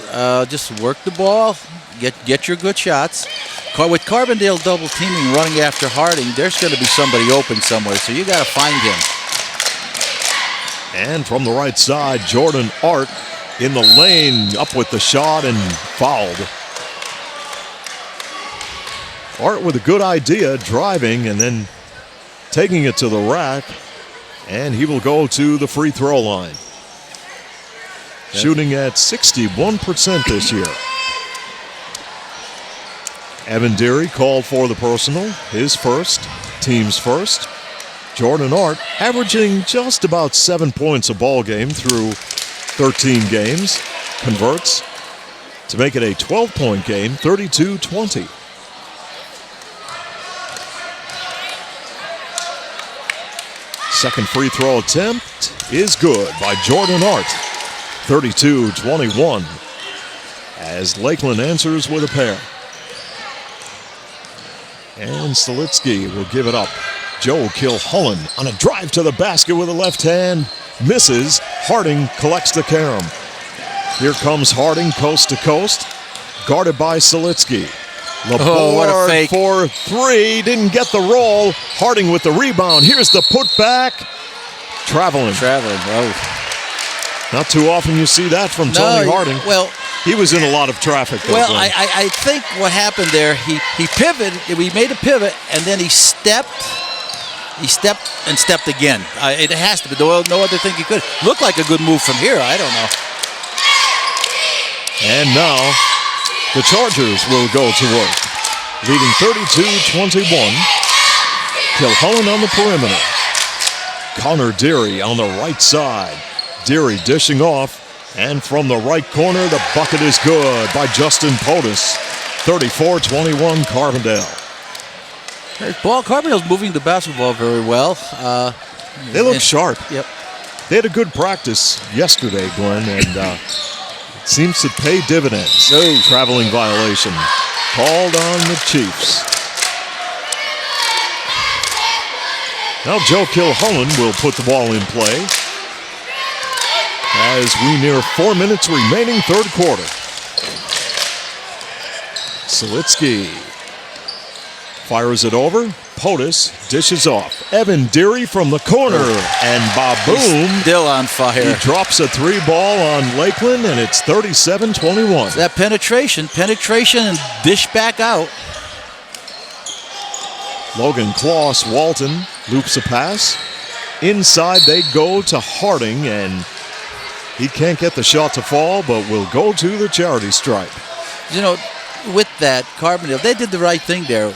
Just work the ball, get your good shots. With Carbondale double teaming, running after Harding, there's going to be somebody open somewhere, so you got to find him. And from the right side, Jordan Art in the lane, up with the shot and fouled. Art with a good idea, driving and then taking it to the rack, and he will go to the free throw line. Shooting at 61% this year. Evan Deary called for the personal, his first, team's first. Jordan Art averaging just about 7 points a ball game through 13 games, converts to make it a 12-point game, 32-20. Second free throw attempt is good by Jordan Art, 32-21, as Lakeland answers with a pair. And Selitsky will give it up. Joe Kilholland on a drive to the basket with a left hand. Misses. Harding collects the carom. Here comes Harding coast to coast. Guarded by Selitsky. Laborde what a fake. For three. Didn't get the roll. Harding with the rebound. Here's the putback. Traveling. Oh. Not too often you see that from Tony Harding. Well, he was in a lot of traffic, though. Well, I think what happened there, he pivoted, we made a pivot, and then he stepped and stepped again. It has to be. No other thing he could. Looked like a good move from here. I don't know. And now the Chargers will go to work, leading 32-21. Kilholland on the perimeter. Connor Deary on the right side. Deary dishing off. And from the right corner, the bucket is good by Justin POTUS. 34-21 Carbondale. Carbondale's moving the basketball very well. They look sharp. Yep. They had a good practice yesterday, Glenn, and it seems to pay dividends. Traveling violation called on the Chiefs. Now Joe Kilholland will put the ball in play as we near 4 minutes remaining third quarter. Selitsky fires it over. POTUS dishes off. Evan Deary from the corner, and Baboom He's still on fire. He drops a three ball on Lakeland, and it's 37-21. That penetration and dish back out. Logan Kloss Walton loops a pass. Inside they go to Harding, and he can't get the shot to fall, but will go to the charity stripe. You know, with that, Carbondale, they did the right thing there.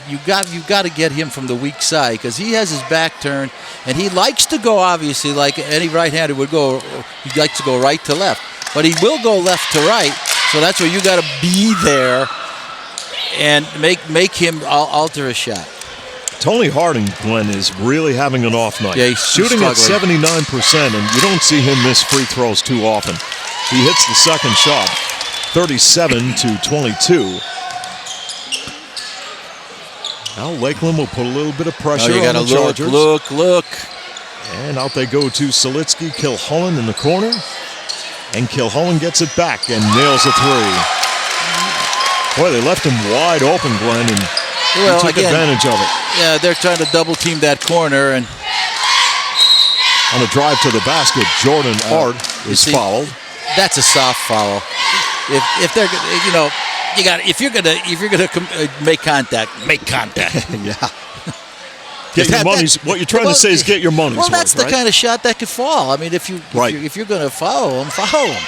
You've got to get him from the weak side because he has his back turned, and he likes to go, obviously, like any right-hander would go. He likes to go right to left, but he will go left to right. So that's where you got to be there and make him alter a shot. Tony Harding, Glenn, is really having an off night. Yeah, he's shooting at struggling. 79%, and you don't see him miss free throws too often. He hits the second shot, 37-22. Now Lakeland will put a little bit of pressure on the Chargers. Look. And out they go to Selitsky, Kilholland in the corner. And Kilholland gets it back and nails a three. Boy, they left him wide open, Glenn, and he took advantage of it. Yeah, they're trying to double team that corner, and on a drive to the basket, Jordan Art is fouled. That's a soft foul. If they're, if you're gonna make contact, make contact. Yeah. Get your money's. What you're trying to say is get your money's worth. Well, that's the right? kind of shot that could fall. I mean, if you're going to follow him, follow him.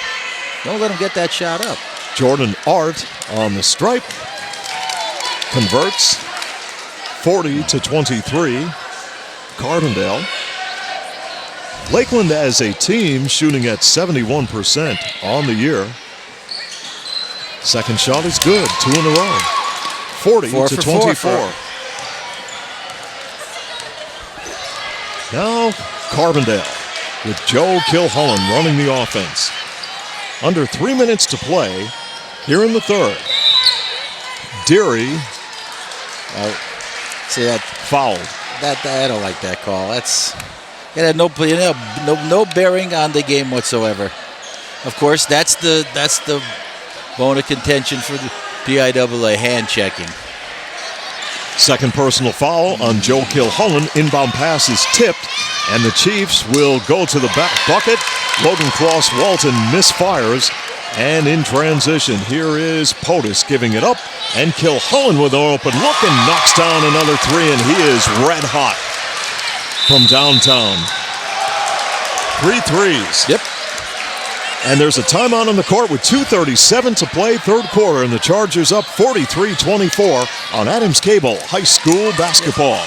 Don't let him get that shot up. Jordan Art on the stripe converts 40-23. Carbondale. Lakeland as a team shooting at 71% on the year. Second shot is good, 2 in a row. 40-24. Now Carbondale with Joe Kilholland running the offense. Under 3 minutes to play here in the third. Deary see that fouled. I don't like that call. It had no bearing on the game whatsoever. Of course, that's the bone of contention for the PIAA, hand checking. Second personal foul on Joe Kilholland. Inbound pass is tipped, and the Chiefs will go to the back bucket. Logan Cross-Walton misfires, and in transition, here is POTUS giving it up, and Kilholland with an open look and knocks down another three, and he is red hot from downtown. 3 threes. Yep. And there's a timeout on the court with 2:37 to play, third quarter, and the Chargers up 43-24 on Adams Cable High School basketball.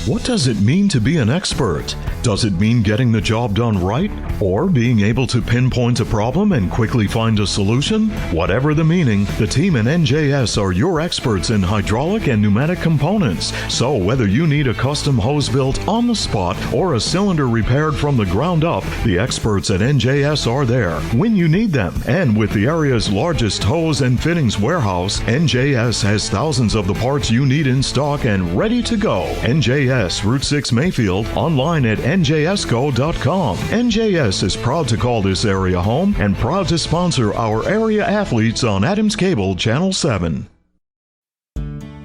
What does it mean to be an expert? Does it mean getting the job done right? Or being able to pinpoint a problem and quickly find a solution? Whatever the meaning, the team in NJS are your experts in hydraulic and pneumatic components. So whether you need a custom hose built on the spot or a cylinder repaired from the ground up, the experts at NJS are there when you need them. And with the area's largest hose and fittings warehouse, NJS has thousands of the parts you need in stock and ready to go. NJS, Route 6 Mayfield, online at njsco.com. NJS is proud to call this area home and proud to sponsor our area athletes on Adams Cable Channel 7.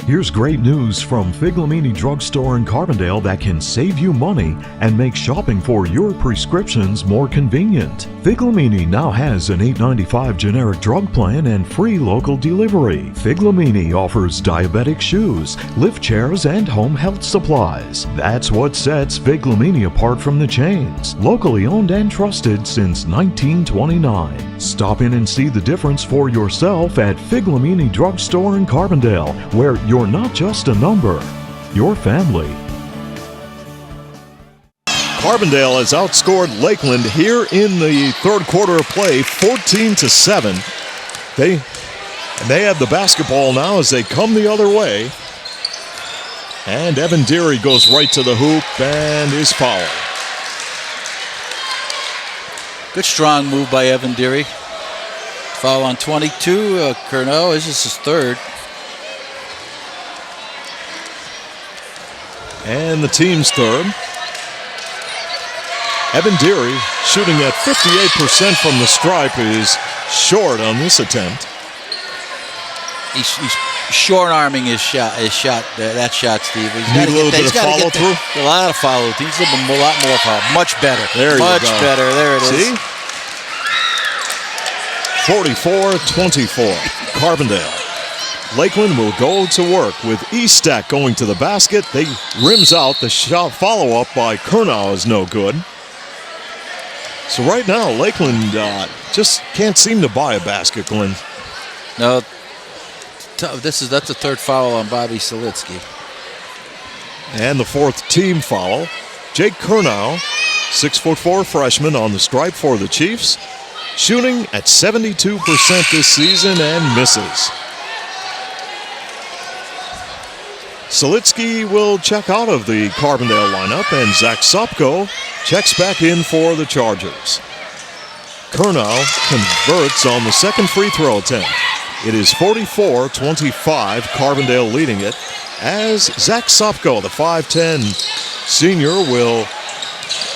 Here's great news from Figlamini Drugstore in Carbondale that can save you money and make shopping for your prescriptions more convenient. Figlamini now has an $8.95 generic drug plan and free local delivery. Figlamini offers diabetic shoes, lift chairs, and home health supplies. That's what sets Figlamini apart from the chains. Locally owned and trusted since 1929. Stop in and see the difference for yourself at Figlamini Drugstore in Carbondale, where you're not just a number, you're family. Carbondale has outscored Lakeland here in the third quarter of play, 14-7. They have the basketball now as they come the other way. And Evan Deary goes right to the hoop and is fouled. Good strong move by Evan Deary. Foul on 22. Curnow, this is his third. And the team's third. Evan Deary, shooting at 58% from the stripe, is short on this attempt. He's short-arming his shot. That shot, Steve. He's got a little bit of follow-through. A lot of follow-through. He's a lot more follow. Much better. There you go. Much better. There it is. See? 44-24. Carbondale. Lakeland will go to work with Estack going to the basket. They rims out. The shot follow-up by Curnow is no good. So right now, Lakeland just can't seem to buy a basket, Glenn. No, that's a third foul on Bobby Salitsky. And the fourth team foul. Jake Curnow, 6'4" freshman on the stripe for the Chiefs, shooting at 72% this season and misses. Salitsky will check out of the Carbondale lineup, and Zach Sopko checks back in for the Chargers. Curnow converts on the second free throw attempt. It is 44-25, Carbondale leading it, as Zach Sopko, the 5'10 senior, will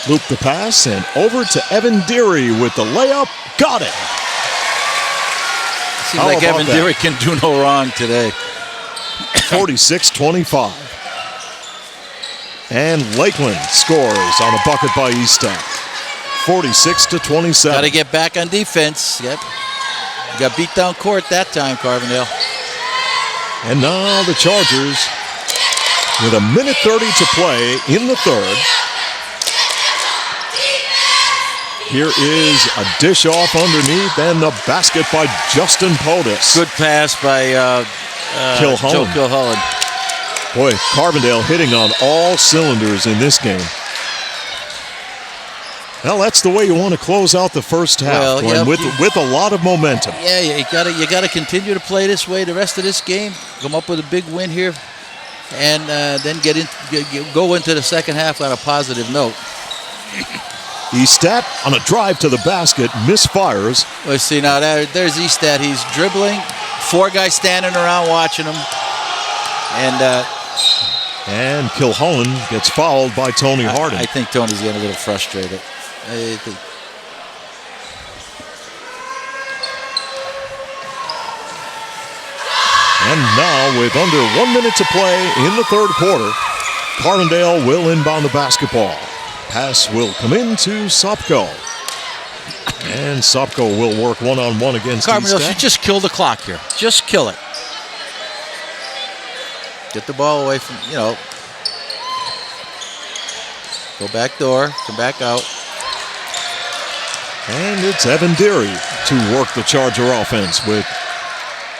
loop the pass and over to Evan Deary with the layup. Got it! Seems like Evan Deary can do no wrong today. 46-25. And Lakeland scores on a bucket by Estack. 46-27. Got to get back on defense. Yep. You got beat down court that time, Carbondale. And now the Chargers with 1:30 to play in the third. Here is a dish off underneath and the basket by Justin Podis. Good pass by Joe Kilholland. Boy, Carbondale hitting on all cylinders in this game. Well, that's the way you want to close out the first half, with a lot of momentum. Yeah, you gotta continue to play this way the rest of this game. Come up with a big win here, and then go into the second half on a positive note. Estat on a drive to the basket, misfires. Let's see now. There's Estat. He's dribbling. 4 guys standing around watching him, and Kilholland gets fouled by Tony Harding. I think Tony's getting a little frustrated. And now, with under 1 minute to play in the third quarter, Carbondale will inbound the basketball. Pass will come into Sopko. And Sopko will work one-on-one against Carbondale Estat. should just kill the clock here. Just kill it. Get the ball away from, go back door, come back out. And it's Evan Deary to work the Charger offense with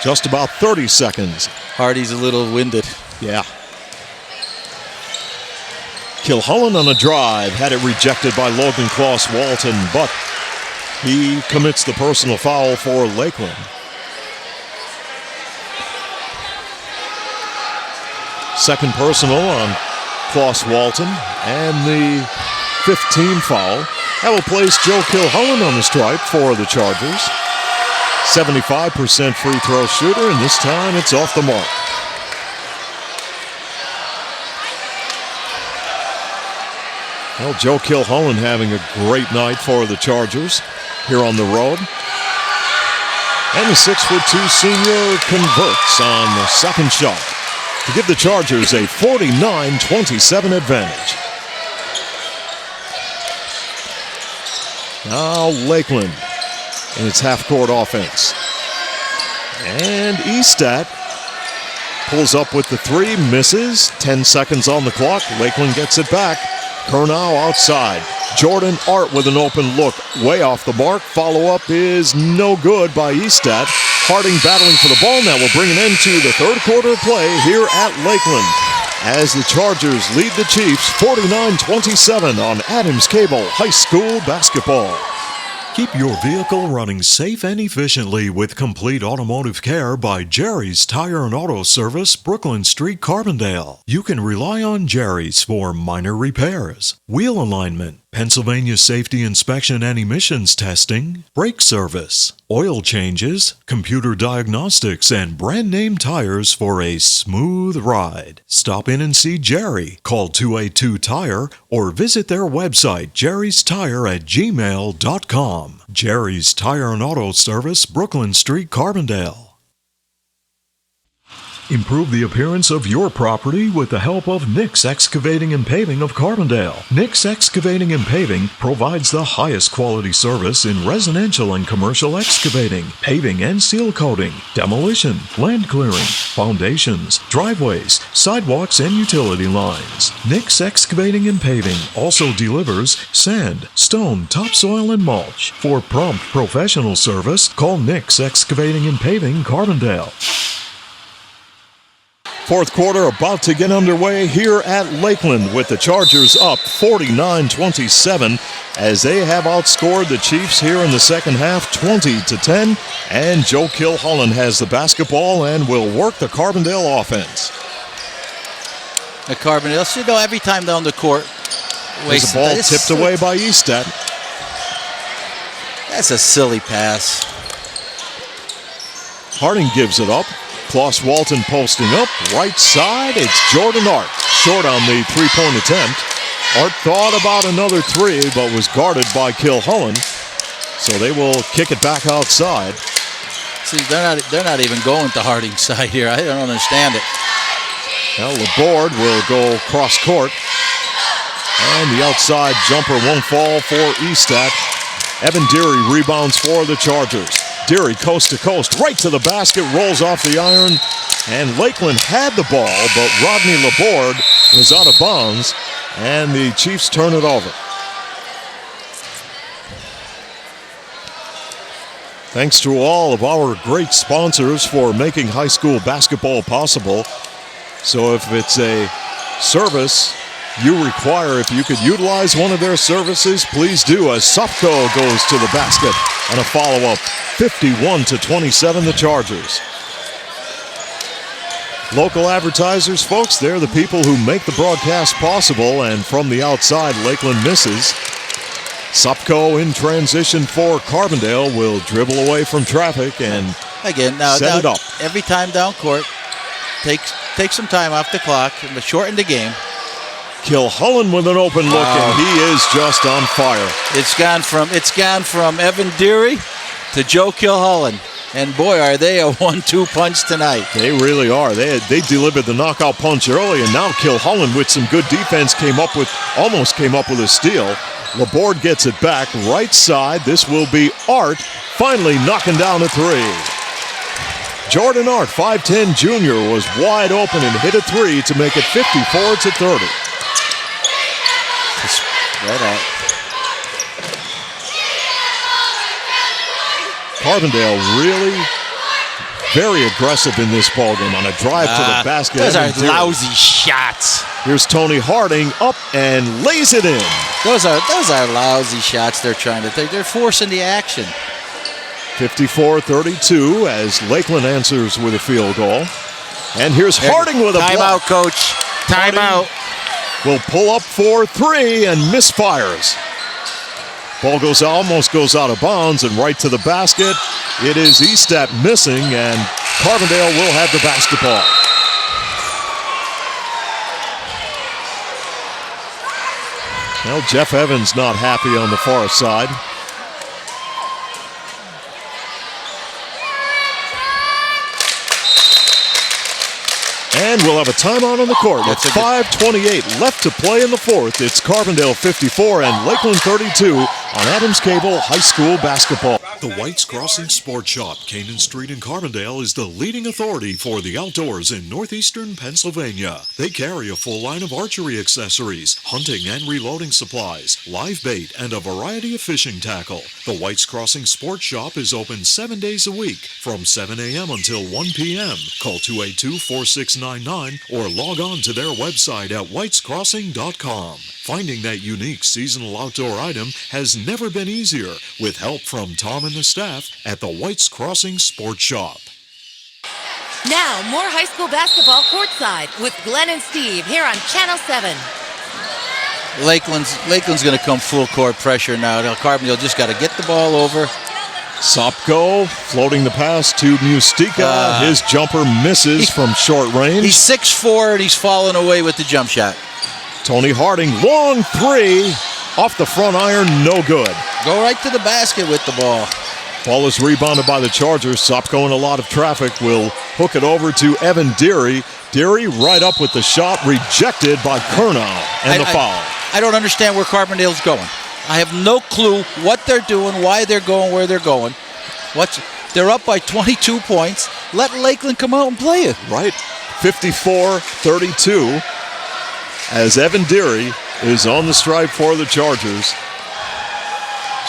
just about 30 seconds. Hardy's a little winded. Yeah. Kilholland on a drive, had it rejected by Logan Kloss-Walton, but he commits the personal foul for Lakeland. Second personal on Kloss-Walton, and the 15 foul. That will place Joe Kilholland on the stripe for the Chargers. 75% free throw shooter, and this time it's off the mark. Well, Joe Kilholland having a great night for the Chargers here on the road. And the 6'2" senior converts on the second shot to give the Chargers a 49-27 advantage. Now Lakeland in its half-court offense. And Estat pulls up with the 3, misses. 10 seconds on the clock. Lakeland gets it back. Curnow outside. Jordan Art with an open look. Way off the mark. Follow-up is no good by Estat. Harding battling for the ball now will bring an end to the third quarter of play here at Lakeland, as the Chargers lead the Chiefs 49-27 on Adams Cable High School basketball. Keep your vehicle running safe and efficiently with complete automotive care by Jerry's Tire and Auto Service, Brooklyn Street, Carbondale. You can rely on Jerry's for minor repairs, wheel alignment, Pennsylvania safety inspection and emissions testing, brake service, oil changes, computer diagnostics, and brand name tires for a smooth ride. Stop in and see Jerry. Call 282-TIRE or visit their website jerrystire@gmail.com. Jerry's Tire and Auto Service, Brooklyn Street, Carbondale. Improve the appearance of your property with the help of Nick's Excavating and Paving of Carbondale. Nick's Excavating and Paving provides the highest quality service in residential and commercial excavating, paving and seal coating, demolition, land clearing, foundations, driveways, sidewalks, and utility lines. Nick's Excavating and Paving also delivers sand, stone, topsoil, and mulch. For prompt professional service, call Nick's Excavating and Paving, Carbondale. Fourth quarter about to get underway here at Lakeland, with the Chargers up 49-27 as they have outscored the Chiefs here in the second half 20-10. And Joe Kilholland has the basketball and will work the Carbondale offense. The Carbondale, every time down the court. There's the ball tipped away by Estat. That's a silly pass. Harding gives it up. Kloss-Walton posting up, right side, it's Jordan Art, short on the three-point attempt. Art thought about another 3, but was guarded by Kilholland, so they will kick it back outside. See, they're not even going to Harding's side here. I don't understand it. Well, Laborde will go cross-court, and the outside jumper won't fall for Estat. Evan Deary rebounds for the Chargers. Deary coast to coast, right to the basket, rolls off the iron, And Lakeland had the ball, but Rodney Laborde was out of bounds, and the Chiefs turn it over. Thanks to all of our great sponsors for making high school basketball possible. So if it's a service you require, if you could utilize one of their services, please do, as Sopko goes to the basket on a follow-up. 51-27, the Chargers. Local advertisers, folks, they're the people who make the broadcast possible, and from the outside, Lakeland misses. Sopko in transition for Carbondale will dribble away from traffic and again set it up. Every time down court, take some time off the clock and shorten the game. Kilhullen with an open look, and he is just on fire. It's gone from Evan Deary to Joe Kilhullen. And boy, are they a 1-2 punch tonight. They really are. They delivered the knockout punch early, and now Kilhullen with some good defense almost came up with a steal. Laborde gets it back right side. This will be Art finally knocking down a three. Jordan Art, 5'10 junior, was wide open and hit a three to make it 54-30. Right out. Carbondale really very aggressive in this ballgame on a drive to the basket. Those are lousy shots. Here's Tony Harding up and lays it in. Those are lousy shots they're trying to take. They're forcing the action. 54-32 as Lakeland answers with a field goal. And here's Harding with a block. Timeout, coach. Timeout. Will pull up for three and misfires. Ball almost goes out of bounds and right to the basket. It is Estep missing, and Carbondale will have the basketball. Well, Jeff Evans not happy on the far side. And we'll have a timeout on the court. With 5:28 left to play in the fourth. It's Carbondale 54 and Lakeland 32 on Adams Cable High School basketball. The White's Crossing Sports Shop, Canaan Street in Carbondale, is the leading authority for the outdoors in northeastern Pennsylvania. They carry a full line of archery accessories, hunting and reloading supplies, live bait, and a variety of fishing tackle. The White's Crossing Sports Shop is open 7 days a week from 7 a.m. until 1 p.m. Call 282-4699 or log on to their website at whitescrossing.com. Finding that unique seasonal outdoor item has never been easier with help from Tom and the staff at the White's Crossing Sports Shop. Now, more high school basketball courtside with Glenn and Steve here on Channel 7. Lakeland's going to come full court pressure now. Carbondale just got to get the ball over. Sopko floating the pass to Mustika. His jumper misses from short range. He's 6'4", and he's falling away with the jump shot. Tony Harding, long three, off the front iron, no good. Go right to the basket with the ball. Ball is rebounded by the Chargers. Sopko in a lot of traffic will hook it over to Evan Deary. Deary right up with the shot, rejected by Curnow, and the foul. I don't understand where Carbondale's going. I have no clue what they're doing, why they're going, where they're going. They're up by 22 points. Let Lakeland come out and play it. Right. 54-32 as Evan Deary is on the stripe for the Chargers,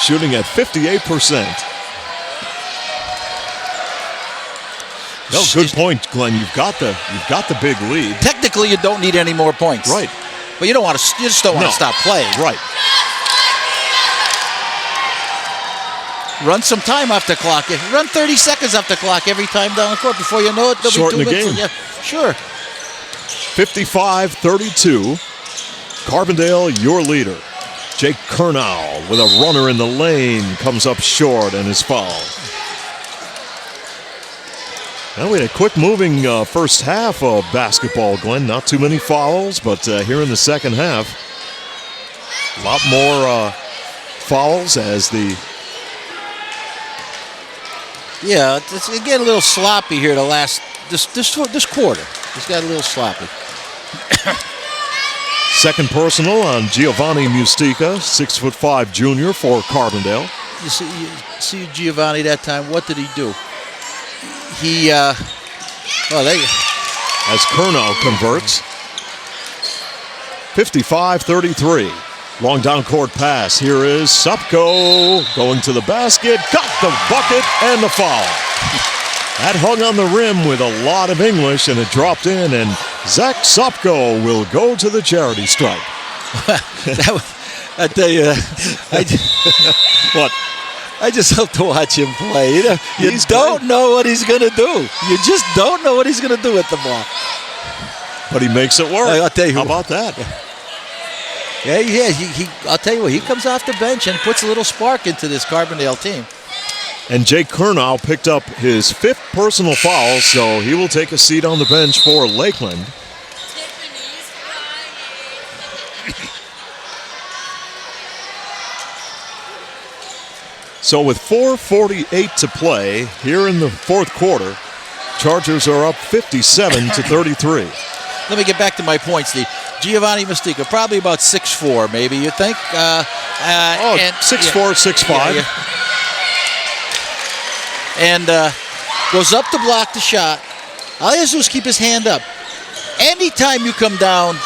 shooting at 58%. No, good point, Glenn. You've got the big lead. Technically, you don't need any more points. Right. But you just don't want to stop playing. Right. Run some time off the clock. Run 30 seconds off the clock every time down the court. Before you know it, they'll shorten be 2 the minutes. game. Yeah, sure. 55-32. Carbondale, your leader. Jake Curnow with a runner in the lane comes up short and is fouled. Now we had a quick moving first half of basketball, Glenn. Not too many fouls, but here in the second half, a lot more fouls as the... Yeah, it's getting a little sloppy here this quarter. It's got a little sloppy. Second personal on Giovanni Mustika, 6'5" junior for Carbondale. You see Giovanni that time. What did he do? as Curnow converts. 55-33. Long down court pass. Here is Supko going to the basket. Got the bucket and the foul. That hung on the rim with a lot of English, and it dropped in, and Zach Supko will go to the charity stripe. I tell you, What? I just love to watch him play. You don't know what he's going to do. You just don't know what he's going to do with the ball. But he makes it work. I'll tell you. How about that? Yeah, I'll tell you what, he comes off the bench and puts a little spark into this Carbondale team. And Jake Curnow picked up his 5th personal foul, so he will take a seat on the bench for Lakeland. So with 4:48 to play here in the fourth quarter, Chargers are up 57-33. Let me get back to my point, Steve. Giovanni Mastica, probably about 6'4", maybe, you think? 6'4", 6'5". Yeah. And goes up to block the shot. All he has to do is keep his hand up. Anytime you come down,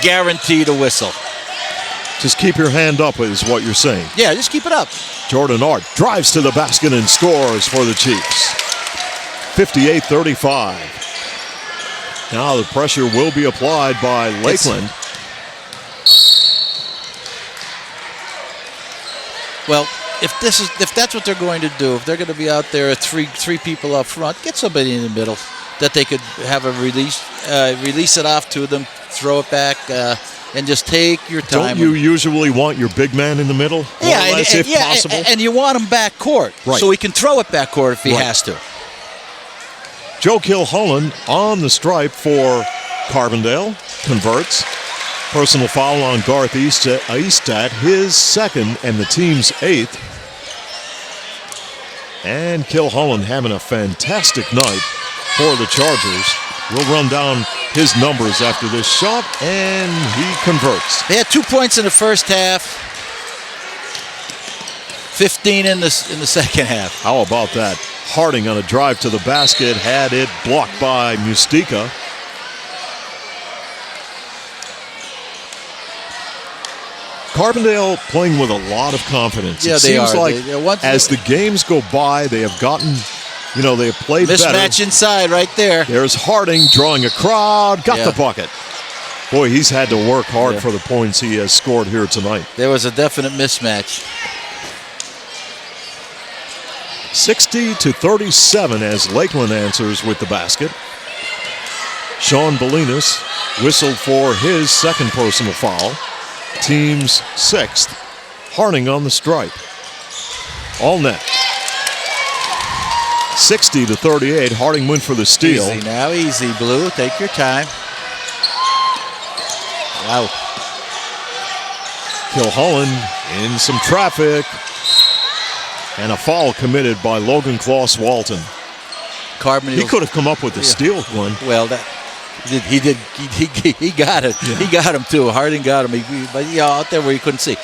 guaranteed a whistle. Just keep your hand up is what you're saying. Yeah, just keep it up. Jordan Art drives to the basket and scores for the Chiefs. 58-35. Now the pressure will be applied by Lakeland. Well, if that's what they're going to do, if they're going to be out there, three people up front, get somebody in the middle that they could have a release it off to them, throw it back, and just take your time. Don't you usually want your big man in the middle? Yeah, if possible. And you want him back court, right, so he can throw it back court if he has to. Joe Kilholland on the stripe for Carbondale, converts. Personal foul on Garth Eastat, his 2nd and the team's 8th. And Kilholland having a fantastic night for the Chargers. We'll run down his numbers after this shot, and he converts. They had 2 points in the first half, 15 in the second half. How about that? Harding on a drive to the basket, had it blocked by Mustika. Carbondale playing with a lot of confidence. Yeah, it they seems are. like as the games go by, they have gotten, they have played better. Mismatch inside right there. There's Harding drawing a crowd, got the bucket. Boy, he's had to work hard for the points he has scored here tonight. There was a definite mismatch. 60-37 as Lakeland answers with the basket. Sean Bolinas whistled for his 2nd personal foul. Team's 6th. Harding on the stripe. All net. 60-38. Harding went for the steal. Easy now, easy, Blue. Take your time. Wow. Kilholland in some traffic. And a foul committed by Logan Kloss-Walton. He could have come up with the steal, Glenn. Well, he did. He got it. Yeah. He got him too. Harding got him. But out there where you couldn't see.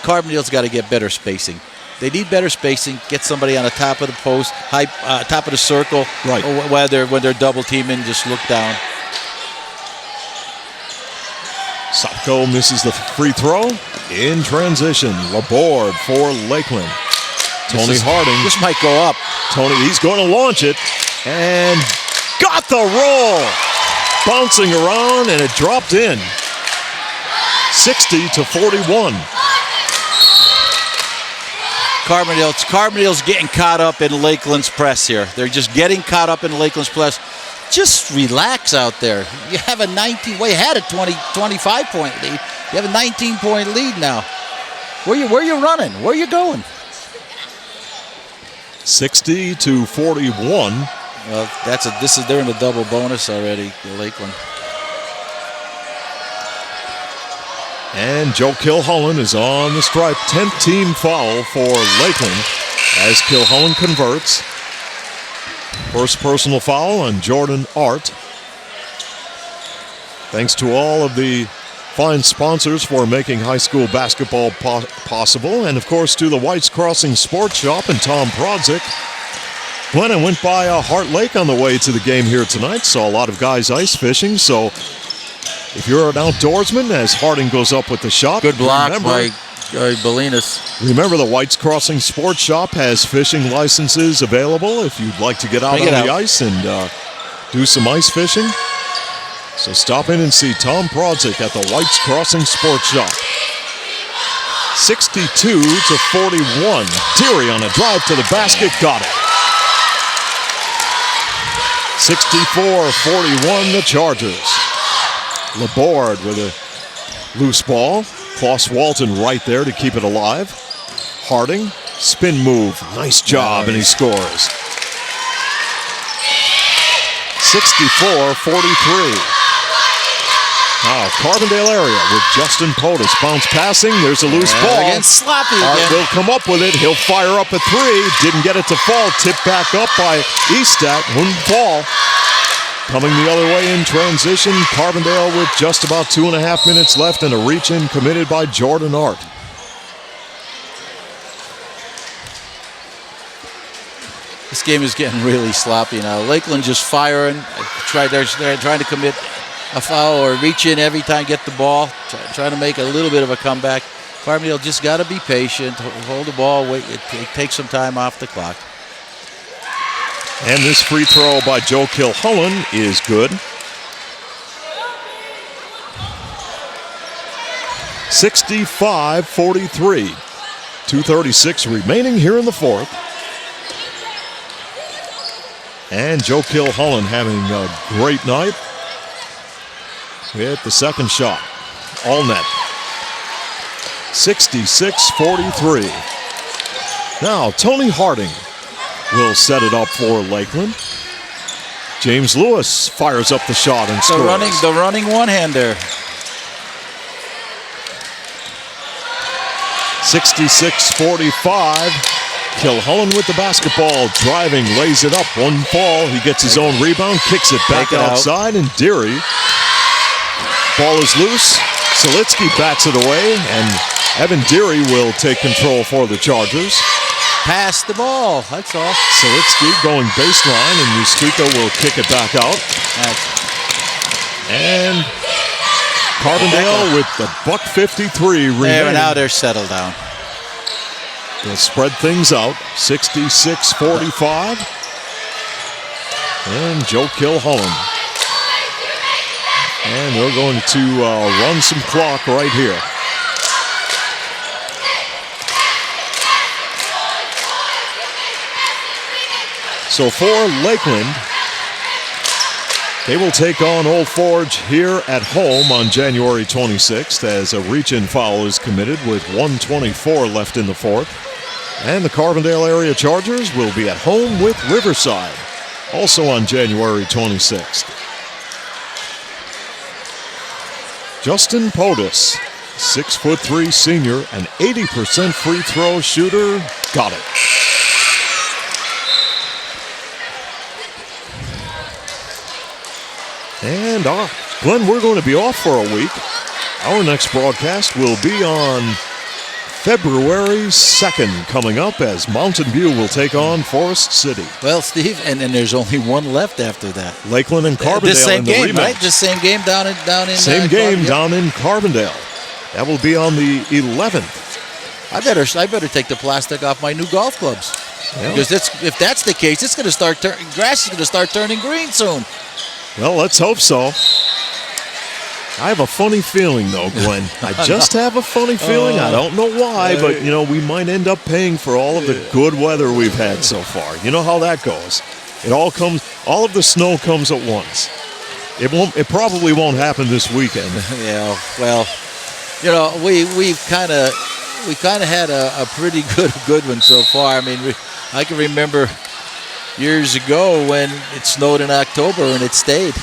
Carbondale's got to get better spacing. They need better spacing. Get somebody on the top of the post, top of the circle. Right. When they're double teaming, just look down. Sopko misses the free throw. In transition, Laborde for Lakeland. Tony Harding. This might go up. He's going to launch it. And got the roll. Bouncing around, and it dropped in. 60-41. Carbondale's getting caught up in Lakeland's press here. They're just getting caught up in Lakeland's press. Just relax out there. You have a 25-point lead. You have a 19-point lead now. Where you running? Where are you going? 60-41. Well, they're in the double bonus already, Lakeland. And Joe Kilholland is on the stripe. 10th team foul for Lakeland as Kilholland converts. First personal foul on Jordan Art. Thanks to all of the fine sponsors for making high school basketball possible. And, of course, to the White's Crossing Sports Shop and Tom Prodzik Glenn, I went by Hart Lake on the way to the game here tonight. Saw a lot of guys ice fishing. So if you're an outdoorsman, as Harding goes up with the shot. Good block by Bolinas. Remember, the White's Crossing Sports Shop has fishing licenses available if you'd like to get out on the ice and do some ice fishing. So stop in and see Tom Prodzik at the White's Crossing Sports Shop. 62-41. Deary on a drive to the basket, got it. 64-41, the Chargers. Laborde with a loose ball. Klaus Walton right there to keep it alive. Harding, spin move, nice job, and he scores. 64-43. Now, Carbondale area with Justin Potus. Bounce passing. There's a loose ball. Again, sloppy Hart again. will come up with it. He'll fire up a three. Didn't get it to fall. Tipped back up by Estat. Wouldn't fall. Coming the other way in transition. Carbondale with just about 2.5 minutes left and a reach-in committed by Jordan Art. This game is getting really sloppy now. Lakeland just firing. They're trying to commit a foul or reach in every time, get the ball, trying to make a little bit of a comeback. Carbondale just got to be patient, hold the ball, wait. It takes some time off the clock. And this free throw by Joe Kilhullen is good. 65-43. 2:36 remaining here in the fourth. And Joe Kilhullen having a great night. Hit the second shot. All net. 66-43. Now Tony Harding will set it up for Lakeland. James Lewis fires up the shot and scores. The running one-hander. 66-45. Kilhullen with the basketball, driving, lays it up. One fall, he gets his own rebound, kicks it back outside, and Deary. Ball is loose. Selitsky bats it away, and Evan Deary will take control for the Chargers. Pass the ball, that's all. Selitsky going baseline, and Ustwika will kick it back out. And Carbondale with the $1:53 remaining. There, now they're settled down. They'll spread things out. 66-45. And Joe Kilhullen. And they're going to run some clock right here. So for Lakeland, they will take on Old Forge here at home on January 26th as a reach-in foul is committed with 1:24 left in the fourth. And the Carbondale area Chargers will be at home with Riverside, also on January 26th. Justin Potus, 6'3" senior, an 80% free throw shooter, got it. And Glenn, we're going to be off for a week. Our next broadcast will be on February 2nd coming up as Mountain View will take on Forest City. Well, Steve, and there's only one left after that. Lakeland and Carbondale the same in the game, rematch. right? The same game down in same game Carbondale. down in Carbondale. That will be on the 11th. I better take the plastic off my new golf clubs. Yeah. Because if that's the case, it's going to start grass is going to start turning green soon. Well, let's hope so. I have a funny feeling, though, Glenn. I just have a funny feeling. I don't know why, but, we might end up paying for all of the good weather we've had so far. You know how that goes. All of the snow comes at once. It probably won't happen this weekend. Yeah, well, we kind of had a pretty good one so far. I mean, I can remember years ago when it snowed in October and it stayed.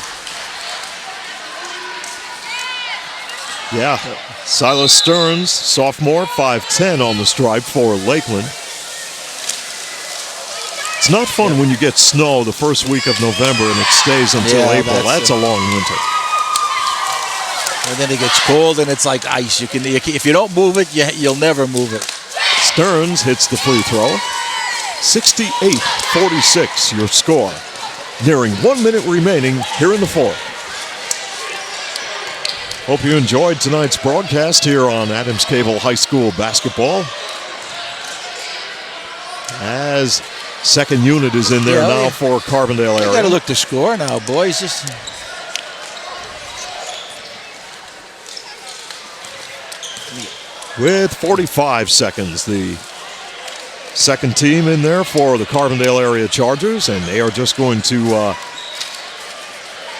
Yeah, Silas Stearns, sophomore, 5'10" on the stripe for Lakeland. It's not fun when you get snow the first week of November and it stays until April. That's a long winter. And then it gets cold and it's like ice. If you don't move it, you'll never move it. Stearns hits the free throw. 68-46, your score. Nearing 1 minute remaining here in the fourth. Hope you enjoyed tonight's broadcast here on Adams Cable High School basketball. As second unit is in there now for Carbondale area. You got to look the score now, boys. Just with 45 seconds, the second team in there for the Carbondale area Chargers, and they are just going to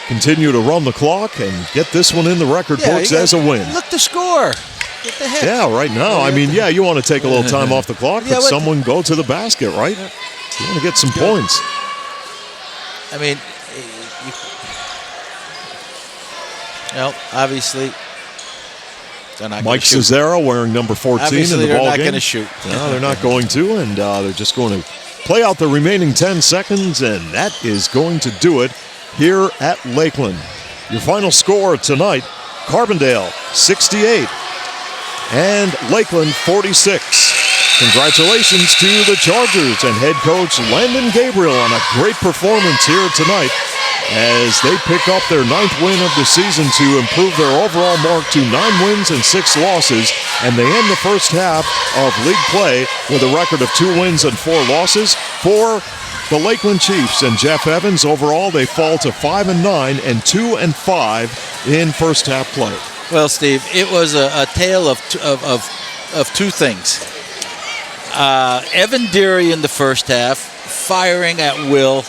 continue to run the clock and get this one in the record books as a win. Look the score. What the heck? Yeah, right now. I mean, you want to take a little time off the clock, but someone go to the basket, right? You want to get some points. I mean, obviously, they're not Mike Cesaro wearing number 14 obviously in the ball game. They're not going to shoot. No, they're not going to, and they're just going to play out the remaining 10 seconds, and that is going to do it here at Lakeland. Your final score tonight, Carbondale 68 and Lakeland 46. Congratulations to the Chargers and head coach Landon Gabriel on a great performance here tonight as they pick up their 9th win of the season to improve their overall mark to 9 wins and 6 losses, and they end the first half of league play with a record of 2 wins and 4 losses for the Lakeland Chiefs. And Jeff Evans, overall, they fall to 5-9 and 2-5 in first half play. Well, Steve, it was a tale of two things. Evan Deary in the first half, firing at will,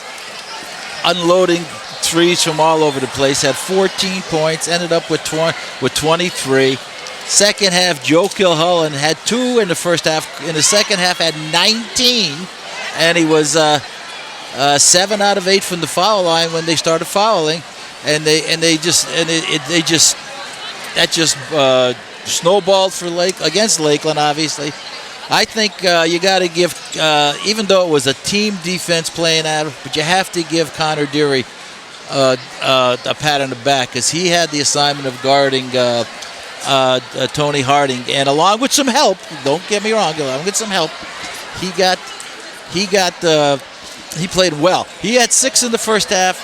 unloading threes from all over the place, had 14 points, ended up with 23. Second half, Joe Kilhullen had 2 in the first half. In the second half, had 19, and he was 7 out of 8 from the foul line when they started fouling, and they just snowballed for against Lakeland, obviously. I think you got to give, even though it was a team defense playing at it, but you have to give Connor Deary a pat on the back because he had the assignment of guarding Tony Harding, and along with some help, don't get me wrong, along with some help, he played well. He had 6 in the first half,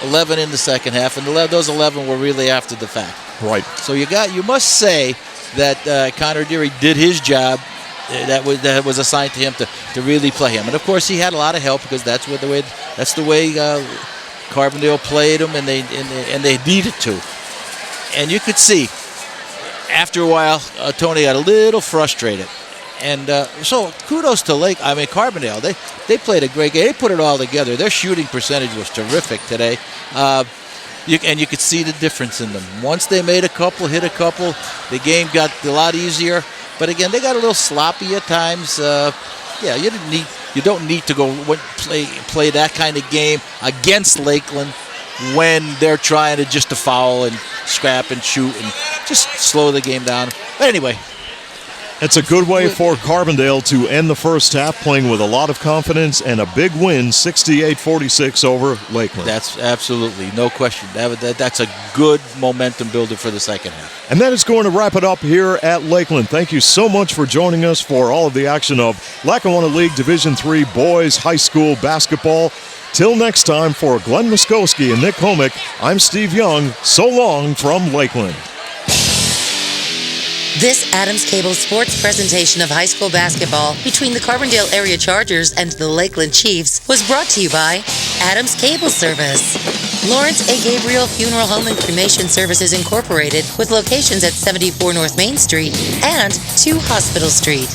11 in the second half, and those 11 were really after the fact. Right. So you must say that Connor Deary did his job. That was assigned to him to really play him, and of course he had a lot of help because that's the way Carbondale played him, and they needed to. And you could see after a while Tony got a little frustrated, and so kudos to Carbondale. They played a great game. They put it all together. Their shooting percentage was terrific today. You could see the difference in them. Once they made hit a couple, the game got a lot easier. But again, they got a little sloppy at times. You don't need to go play that kind of game against Lakeland when they're trying to foul and scrap and shoot and just slow the game down. But anyway. It's a good way for Carbondale to end the first half playing with a lot of confidence and a big win, 68-46 over Lakeland. That's absolutely, no question. That's a good momentum builder for the second half. And that is going to wrap it up here at Lakeland. Thank you so much for joining us for all of the action of Lackawanna League Division III Boys High School Basketball. Till next time, for Glenn Muskowski and Nick Homick, I'm Steve Young. So long from Lakeland. This Adams Cable Sports presentation of high school basketball between the Carbondale Area Chargers and the Lakeland Chiefs was brought to you by Adams Cable Service, Lawrence A. Gabriel Funeral Home and Cremation Services Incorporated, with locations at 74 North Main Street and 2 Hospital Street.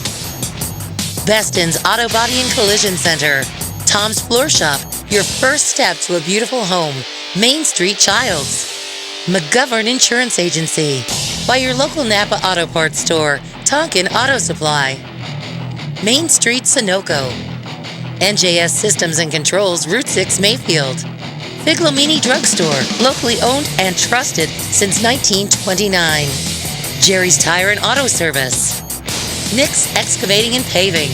Beston's Auto Body and Collision Center, Tom's Floor Shop, your first step to a beautiful home, Main Street Childs. McGovern Insurance Agency, by your local Napa Auto Parts store, Tonkin Auto Supply, Main Street Sunoco, NJS Systems and Controls, Route 6 Mayfield, Figlomini Drugstore, locally owned and trusted since 1929, Jerry's Tire and Auto Service, Nick's Excavating and Paving.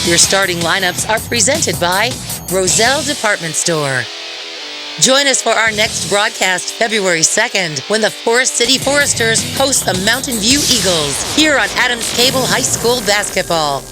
Your starting lineups are presented by Roselle Department Store. Join us for our next broadcast February 2nd when the Forest City Foresters host the Mountain View Eagles here on Adams Cable High School Basketball.